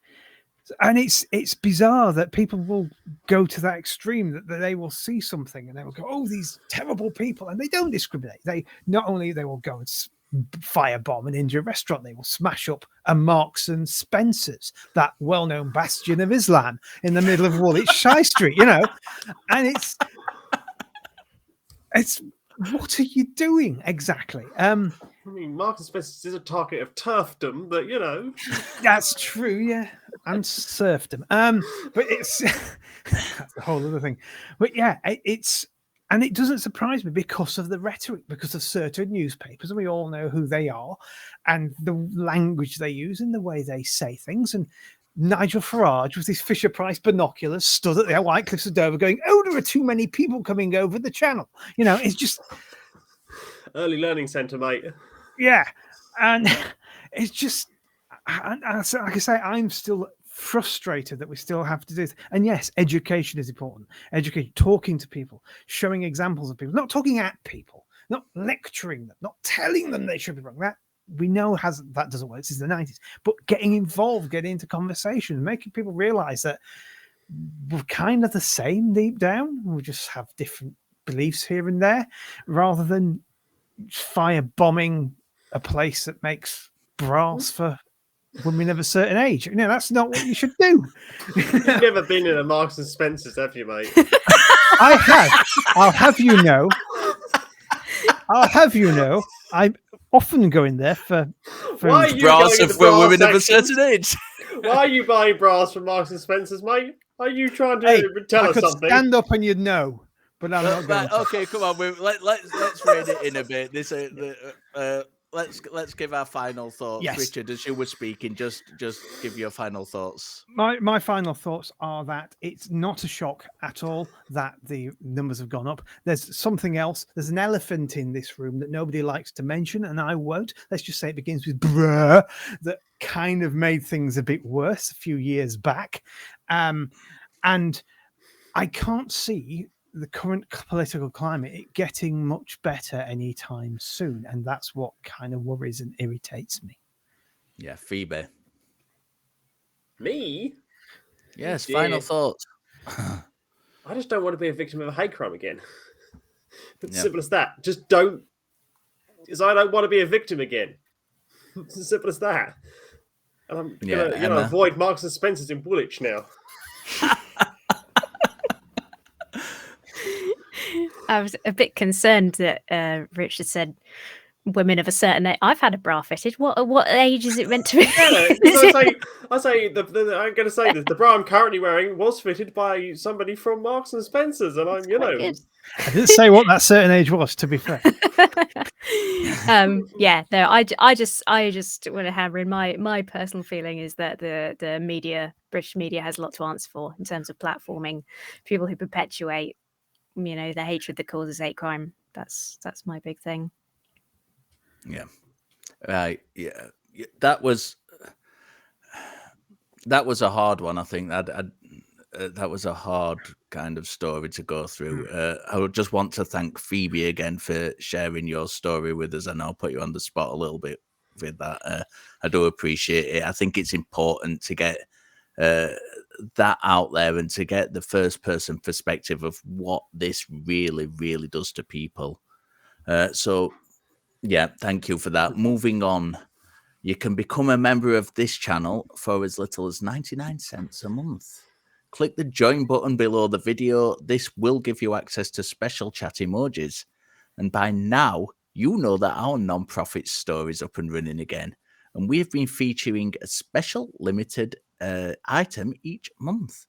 And it's bizarre that people will go to that extreme that they will see something and they will go, oh, these terrible people, and they don't discriminate. They will go and firebomb an Indian restaurant, they will smash up a Marks and Spencer's, that well-known bastion of Islam in the middle of Woolwich High Street, you know. And it's what are you doing exactly?
I mean, Marks and Spencer's is a target of turfdom, but you know.
That's true, yeah. And serfdom. But it's that's a whole other thing. But yeah, and it doesn't surprise me because of the rhetoric, because of certain newspapers, and we all know who they are, and the language they use and the way they say things. And Nigel Farage with his Fisher-Price binoculars stood at the White Cliffs of Dover going, oh, there are too many people coming over the channel. You know, it's just...
Early learning centre, mate.
Yeah. And it's just... And like I say, I'm still frustrated that we still have to do this. And yes, education is important. Education, talking to people, showing examples of people, not talking at people, not lecturing them, not telling them they should be wrong. That we know that doesn't work. This is the 90s. But getting involved, getting into conversation, making people realize that we're kind of the same deep down. We just have different beliefs here and there, rather than firebombing a place that makes brass for women of a certain age. That's not what you should do.
You've never been in a Marks and Spencer's, have you, mate?
I have. I'll have you know. I often go in there for
Why are you
brass
going to
for women
brass
of a certain age.
Why are you buying brass from Marks and Spencer's, mate? Are you trying to tell
I
us
could
something?
stand up and you'd know, but I'm not going to.
Okay, come on. Let's rein it in a bit. Let's give our final thoughts.
Yes.
Richard, as you were speaking, just give your final thoughts.
My final thoughts are that it's not a shock at all that the numbers have gone up. There's something else. There's an elephant in this room that nobody likes to mention, and I won't. Let's just say it begins with bruh, that kind of made things a bit worse a few years back. And I can't see the current political climate getting much better anytime soon. And that's what kind of worries and irritates me.
Yeah, Phoebe.
Me?
Yes,
Dear.
final thoughts.
I just don't want to be a victim of a hate crime again. It's as simple as that. Just don't. Because I don't want to be a victim again. It's as simple as that. And I'm going to avoid Marks and Spencer's in Woolwich now.
I was a bit concerned that Richard said women of a certain age. I've had a bra fitted. What age is it meant to be?
I say I'm going to say that the bra I'm currently wearing was fitted by somebody from Marks and Spencer's, and I'm
Good.
I didn't say what that certain age was, to be fair.
I just want to hammer in my personal feeling is that the media, British media, has a lot to answer for in terms of platforming people who perpetuate, the hatred that causes hate crime. That's my big thing.
Yeah. Right. Yeah. That was a hard one. I think that was a hard kind of story to go through. I would just want to thank Phoebe again for sharing your story with us, and I'll put you on the spot a little bit with that. I do appreciate it. I think it's important to get that out there and to get the first person perspective of what this really, really does to people. So, yeah, thank you for that. Moving on. You can become a member of this channel for as little as 99 cents a month. Click the join button below the video. This will give you access to special chat emojis. And by now, you know that our non-profit store is up and running again. And we have been featuring a special limited item each month.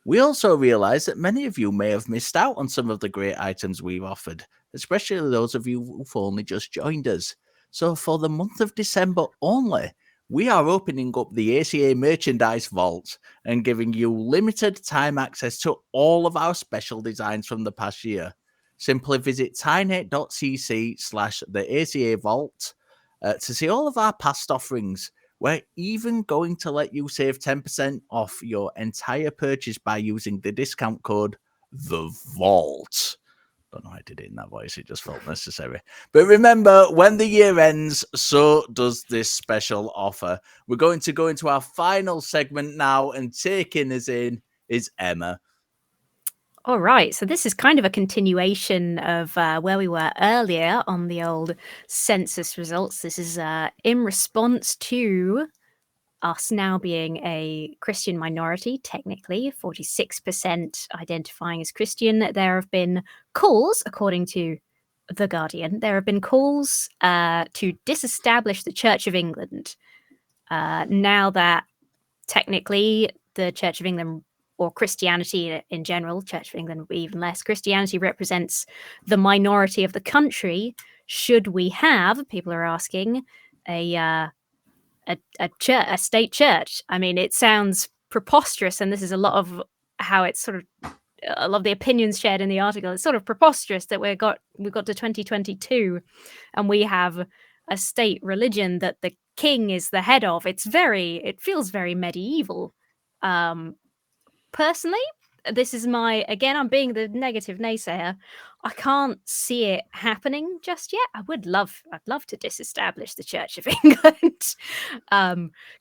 We also realize that many of you may have missed out on some of the great items we've offered, especially those of you who've only just joined us. So for the month of December only, we are opening up the ACA merchandise vault and giving you limited time access to all of our special designs from the past year. Simply visit tiny.cc/the ACA vault to see all of our past offerings. We're even going to let you save 10% off your entire purchase by using the discount code THEVAULT. Don't know why I did it in that voice. It just felt necessary. But remember, when the year ends, so does this special offer. We're going to go into our final segment now, and taking us in is Emma.
All right. So this is kind of a continuation of where we were earlier on the old census results. This is in response to us now being a Christian minority, technically, 46% identifying as Christian. There have been calls, according to The Guardian, there have been calls to disestablish the Church of England. Now that technically the Church of England, or Christianity in general, Church of England would be even less, Christianity represents the minority of the country. Should we have, people are asking, a state church? I mean, it sounds preposterous, and this is a lot of how it's sort of, a lot of the opinions shared in the article. It's sort of preposterous that we've got to 2022 and we have a state religion that the king is the head of. It feels very medieval. Personally, this is I'm being the negative naysayer. I can't see it happening just yet. I'd love to disestablish the Church of England.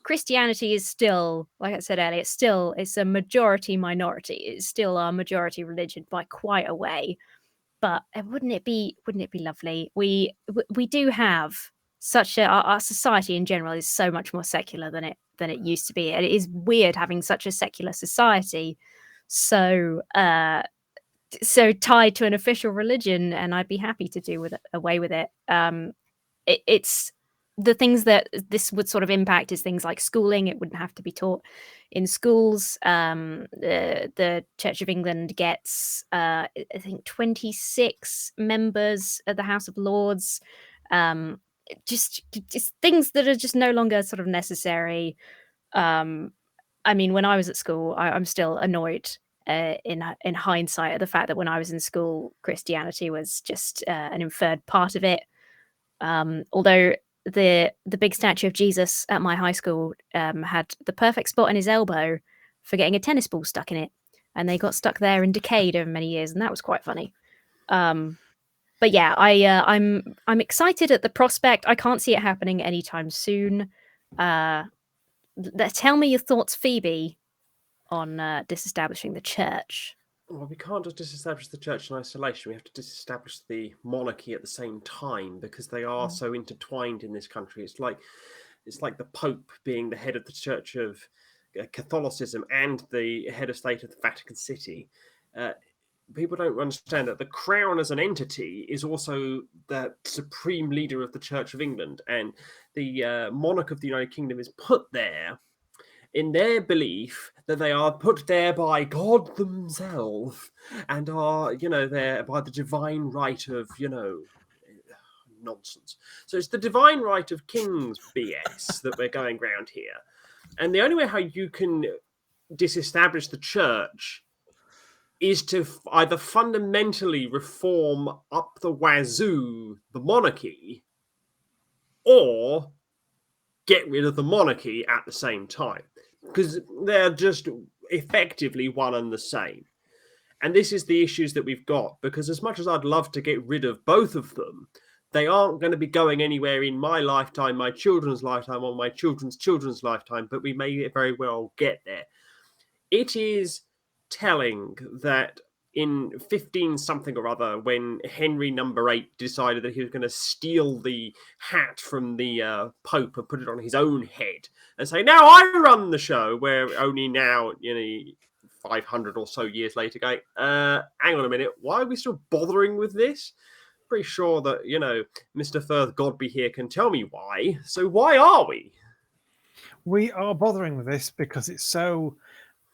Christianity is still, like I said earlier, it's a majority minority. It's still our majority religion by quite a way. But wouldn't it be lovely? We do have such our society in general is so much more secular than it used to be. And it is weird having such a secular society so tied to an official religion, and I'd be happy to do away with it. It's the things that this would sort of impact is things like schooling. It wouldn't have to be taught in schools. The Church of England gets, I think, 26 members at the House of Lords. Just things that are just no longer sort of necessary. I mean, when I was at school, I'm still annoyed in hindsight at the fact that when I was in school, Christianity was just an inferred part of it. Although the big statue of Jesus at my high school had the perfect spot in his elbow for getting a tennis ball stuck in it, and they got stuck there and decayed over many years, and that was quite funny. But yeah, I'm excited at the prospect. I can't see it happening anytime soon. Tell me your thoughts, Phoebe, on disestablishing the church.
Well, we can't just disestablish the church in isolation. We have to disestablish the monarchy at the same time because they are so intertwined in this country. It's like the Pope being the head of the Church of Catholicism and the head of state of the Vatican City. People don't understand that the Crown as an entity is also the supreme leader of the Church of England, and the monarch of the United Kingdom is put there in their belief that they are put there by God themselves and are, there by the divine right of, nonsense. So it's the divine right of kings BS that we're going round here. And the only way how you can disestablish the church is to either fundamentally reform up the wazoo the monarchy or get rid of the monarchy at the same time, because they're just effectively one and the same. And this is the issues that we've got, because as much as I'd love to get rid of both of them, they aren't going to be going anywhere in my lifetime, my children's lifetime, or my children's children's lifetime, but we may very well get there. It is telling that in 15 something or other, when Henry VIII decided that he was going to steal the hat from the Pope and put it on his own head and say, now I run the show, where only now, 500 or so years later, going, hang on a minute, why are we still bothering with this? Pretty sure that, Mr. Firth-Godbe here can tell me why. So why are we?
We are bothering with this because it's so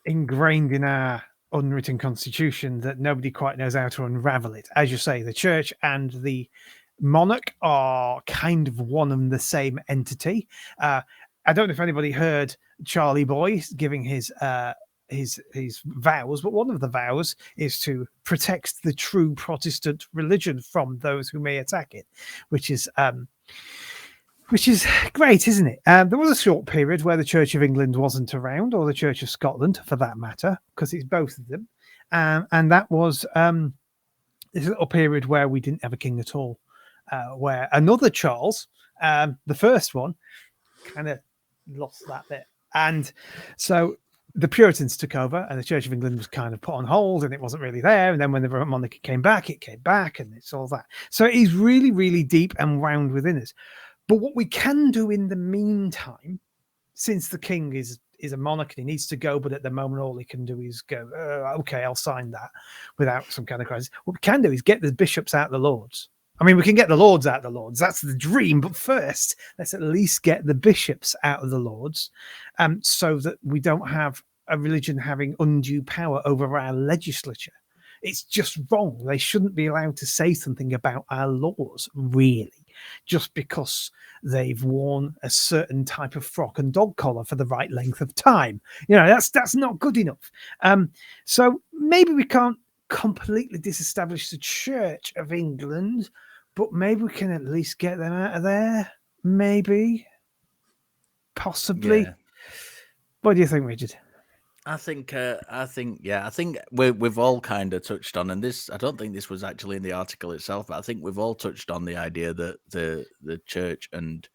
ingrained in our unwritten constitution that nobody quite knows how to unravel it. As you say, the church and the monarch are kind of one and the same entity. I don't know if anybody heard Charlie Boy giving his vows, but one of the vows is to protect the true Protestant religion from those who may attack it, which is great, isn't it? There was a short period where the Church of England wasn't around, or the Church of Scotland, for that matter, because it's both of them. And that was this little period where we didn't have a king at all, where another Charles, the first one, kind of lost that bit. And so the Puritans took over, and the Church of England was kind of put on hold, and it wasn't really there. And then when the monarchy came back, and it's all that. So it is really, really deep and wound within us. But what we can do in the meantime, since the king is a monarch and he needs to go, but at the moment all he can do is go, okay, I'll sign that without some kind of crisis. What we can do is get the bishops out of the Lords. I mean, we can get the Lords out of the Lords. That's the dream. But first, let's at least get the bishops out of the Lords so that we don't have a religion having undue power over our legislature. It's just wrong. They shouldn't be allowed to say something about our laws, really, just because they've worn a certain type of frock and dog collar for the right length of time. That's not good enough. So maybe we can't completely disestablish the Church of England, but maybe we can at least get them out of there. Maybe. Possibly.
Yeah.
What do you think, Richard?
I think we've all kind of touched on, and this, I don't think this was actually in the article itself, but I think we've all touched on the idea that the church and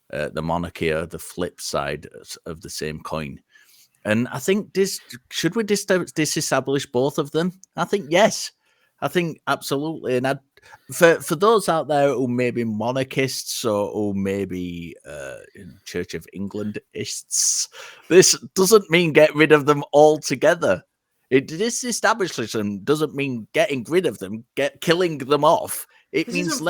the monarchy are the flip side of the same coin. And I think should we disestablish both of them? I think yes. I think absolutely. And for those out there who may be monarchists or who may be Church of Englandists, this doesn't mean get rid of them altogether. Disestablishing them doesn't mean getting rid of them, killing them off. It means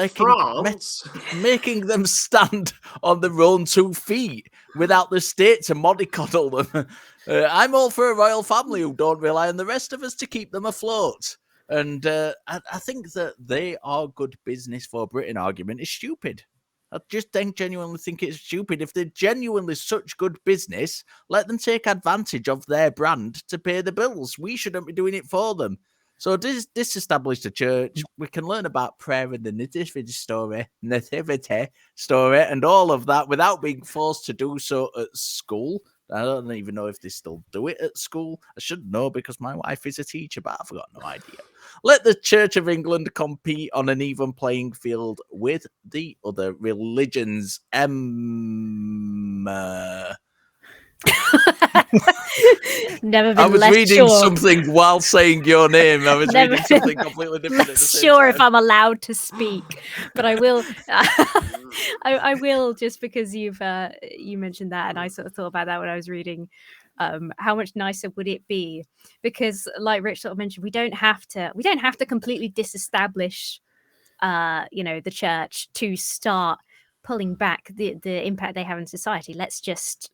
making them stand on their own 2 feet without the state to mollycoddle them. I'm all for a royal family who don't rely on the rest of us to keep them afloat. And I think that they are good business for Britain argument is stupid. I just genuinely think it's stupid. If they're genuinely such good business, let them take advantage of their brand to pay the bills. We shouldn't be doing it for them. So disestablish the church. We can learn about prayer and the nativity story, and all of that without being forced to do so at school. I don't even know if they still do it at school. I should know because my wife is a teacher, but I've got no idea. Let the Church of England compete on an even playing field with the other religions.
Never been
I was
less
reading
sure.
something while saying your name. I was reading something completely different.
Less sure if I'm allowed to speak, but I will. I will, just because you mentioned that, and I sort of thought about that when I was reading. How much nicer would it be? Because, like Rich sort of mentioned, we don't have to completely disestablish, the church to start pulling back the impact they have in society. Let's just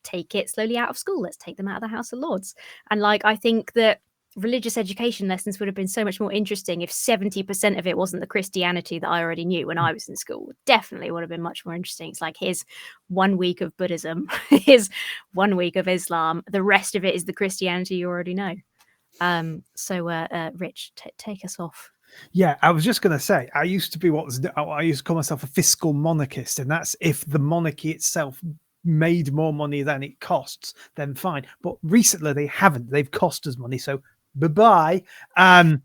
take it slowly out of school. Let's take them out of the House of Lords. And I think that religious education lessons would have been so much more interesting if 70% of it wasn't the Christianity that I already knew when I was in school. Definitely would have been much more interesting. It's like, here's 1 week of Buddhism, here's 1 week of Islam. The rest of it is the Christianity you already know. Rich, take us off.
Yeah, I was just going to say, I used to call myself a fiscal monarchist, and that's if the monarchy itself made more money than it costs, then fine. But recently they haven't. They've cost us money, so bye-bye. They're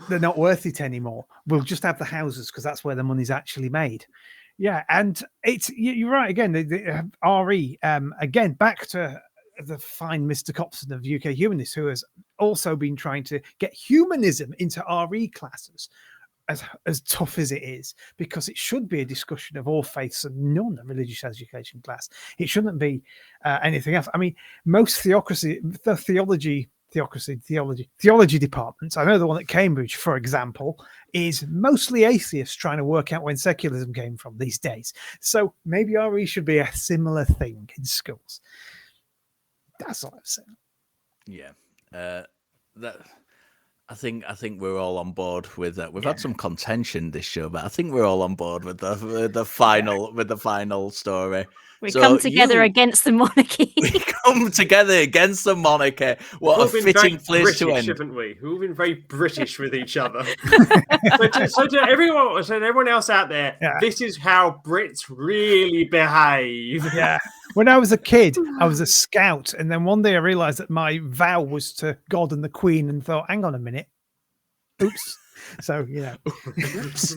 not worth it anymore. We'll just have the houses because that's where the money's actually made. Yeah, and you're right again. The RE again, back to the fine Mr. Copson of UK Humanists, who has also been trying to get humanism into RE classes, as tough as it is, because it should be a discussion of all faiths and none a religious education class. It shouldn't be anything else. I mean, most theology departments, I know the one at Cambridge, for example, is mostly atheists trying to work out when secularism came from these days. So maybe RE should be a similar thing in schools. That's all I'm saying.
Yeah, I think we're all on board with that. We've had some contention this show, but I think we're all on board with the final story.
We come together against the monarchy.
We come together against the monarchy. What a fitting place to end.
Haven't we? We've been very British with each other. so to everyone else out there, this is how Brits really behave.
Yeah. When I was a kid, I was a scout, and then one day I realised that my vow was to God and the Queen, and thought, "Hang on a minute, oops." So
Oops.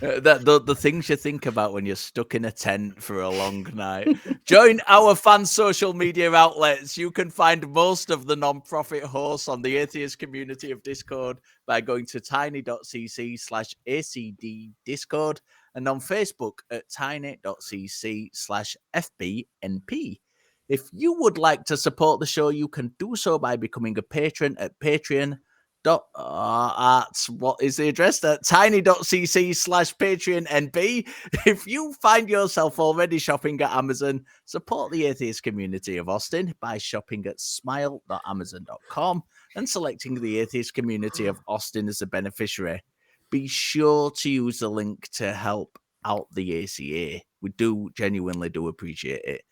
The things you think about when you're stuck in a tent for a long night. Join our fan social media outlets. You can find most of the non-profit hosts on the atheist community of Discord by going to tiny.cc/ACD Discord and on Facebook at tiny.cc/FBNP. If you would like to support the show, you can do so by becoming a patron at Patreon. What is the address? At tiny.cc/PatreonNP. If you find yourself already shopping at Amazon, support the atheist community of Austin by shopping at smile.amazon.com and selecting the atheist community of Austin as a beneficiary. Be sure to use the link to help out the ACA. We genuinely do appreciate it.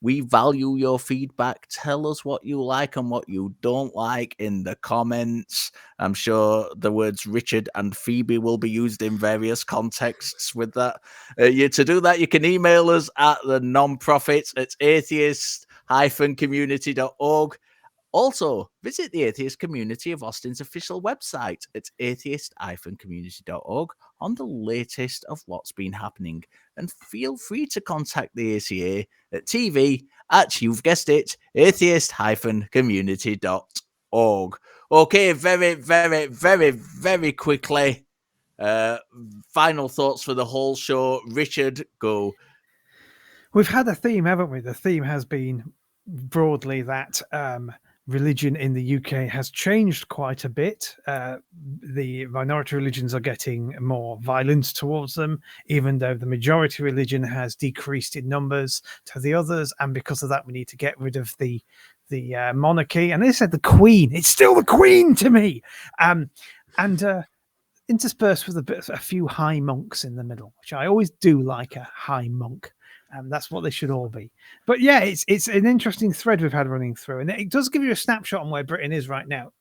We value your feedback. Tell us what you like and what you don't like in the comments. I'm sure the words Richard and Phoebe will be used in various contexts with that. To do that, you can email us at the non-profit at atheist atheist-community.org. Also, visit the Atheist Community of Austin's official website at atheist-community.org on the latest of what's been happening. And feel free to contact the ACA at TV at, you've guessed it, atheist-community.org. Okay, very, very, very, very quickly. Final thoughts for the whole show. Richard, go.
We've had a theme, haven't we? The theme has been broadly that religion in the UK has changed quite a bit. The minority religions are getting more violent towards them, even though the majority religion has decreased in numbers to the others. And because of that, we need to get rid of the monarchy. And they said the Queen. It's still the Queen to me. Interspersed with a few high monks in the middle, which I always do like a high monk. That's what they should all be. But yeah, it's an interesting thread we've had running through, and it does give you a snapshot on where Britain is right now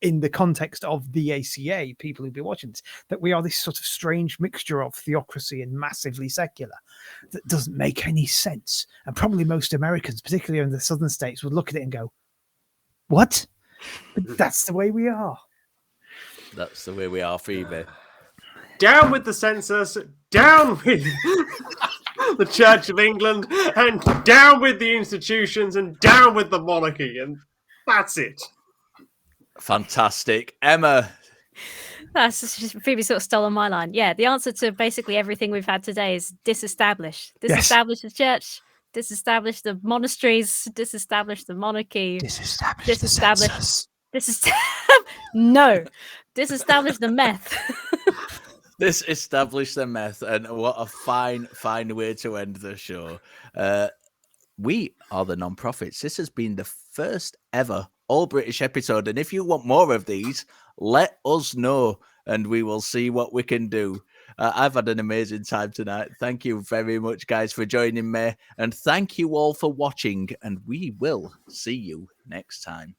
in the context of the ACA, people who've been watching this, that we are this sort of strange mixture of theocracy and massively secular that doesn't make any sense. And probably most Americans, particularly in the southern states, would look at it and go, what? But that's the way we are.
That's the way we are, Phoebe.
Down with the census, down with the Church of England, and down with the institutions, and down with the monarchy, and that's it.
Fantastic. Emma.
Phoebe sort of stolen my line. Yeah, the answer to basically everything we've had today is disestablish. Disestablish the church, disestablish the monasteries, disestablish the monarchy, disestablish the census. No, disestablish the meth.
Disestablish the meth, and what a fine way to end the show. We are the Non-Profits. This has been the first ever all-British episode, and if you want more of these, let us know, and we will see what we can do. I've had an amazing time tonight. Thank you very much, guys, for joining me, and thank you all for watching, and we will see you next time.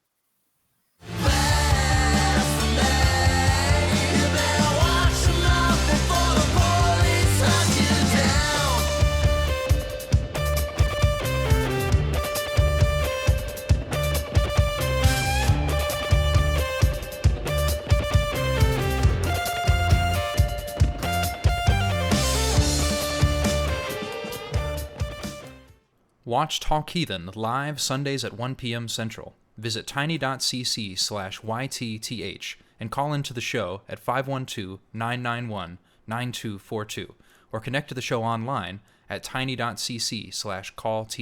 Watch Talk Heathen live Sundays at 1 p.m. Central. Visit tiny.cc/YTTH and call into the show at 512-991-9242 or connect to the show online at tiny.cc/callth.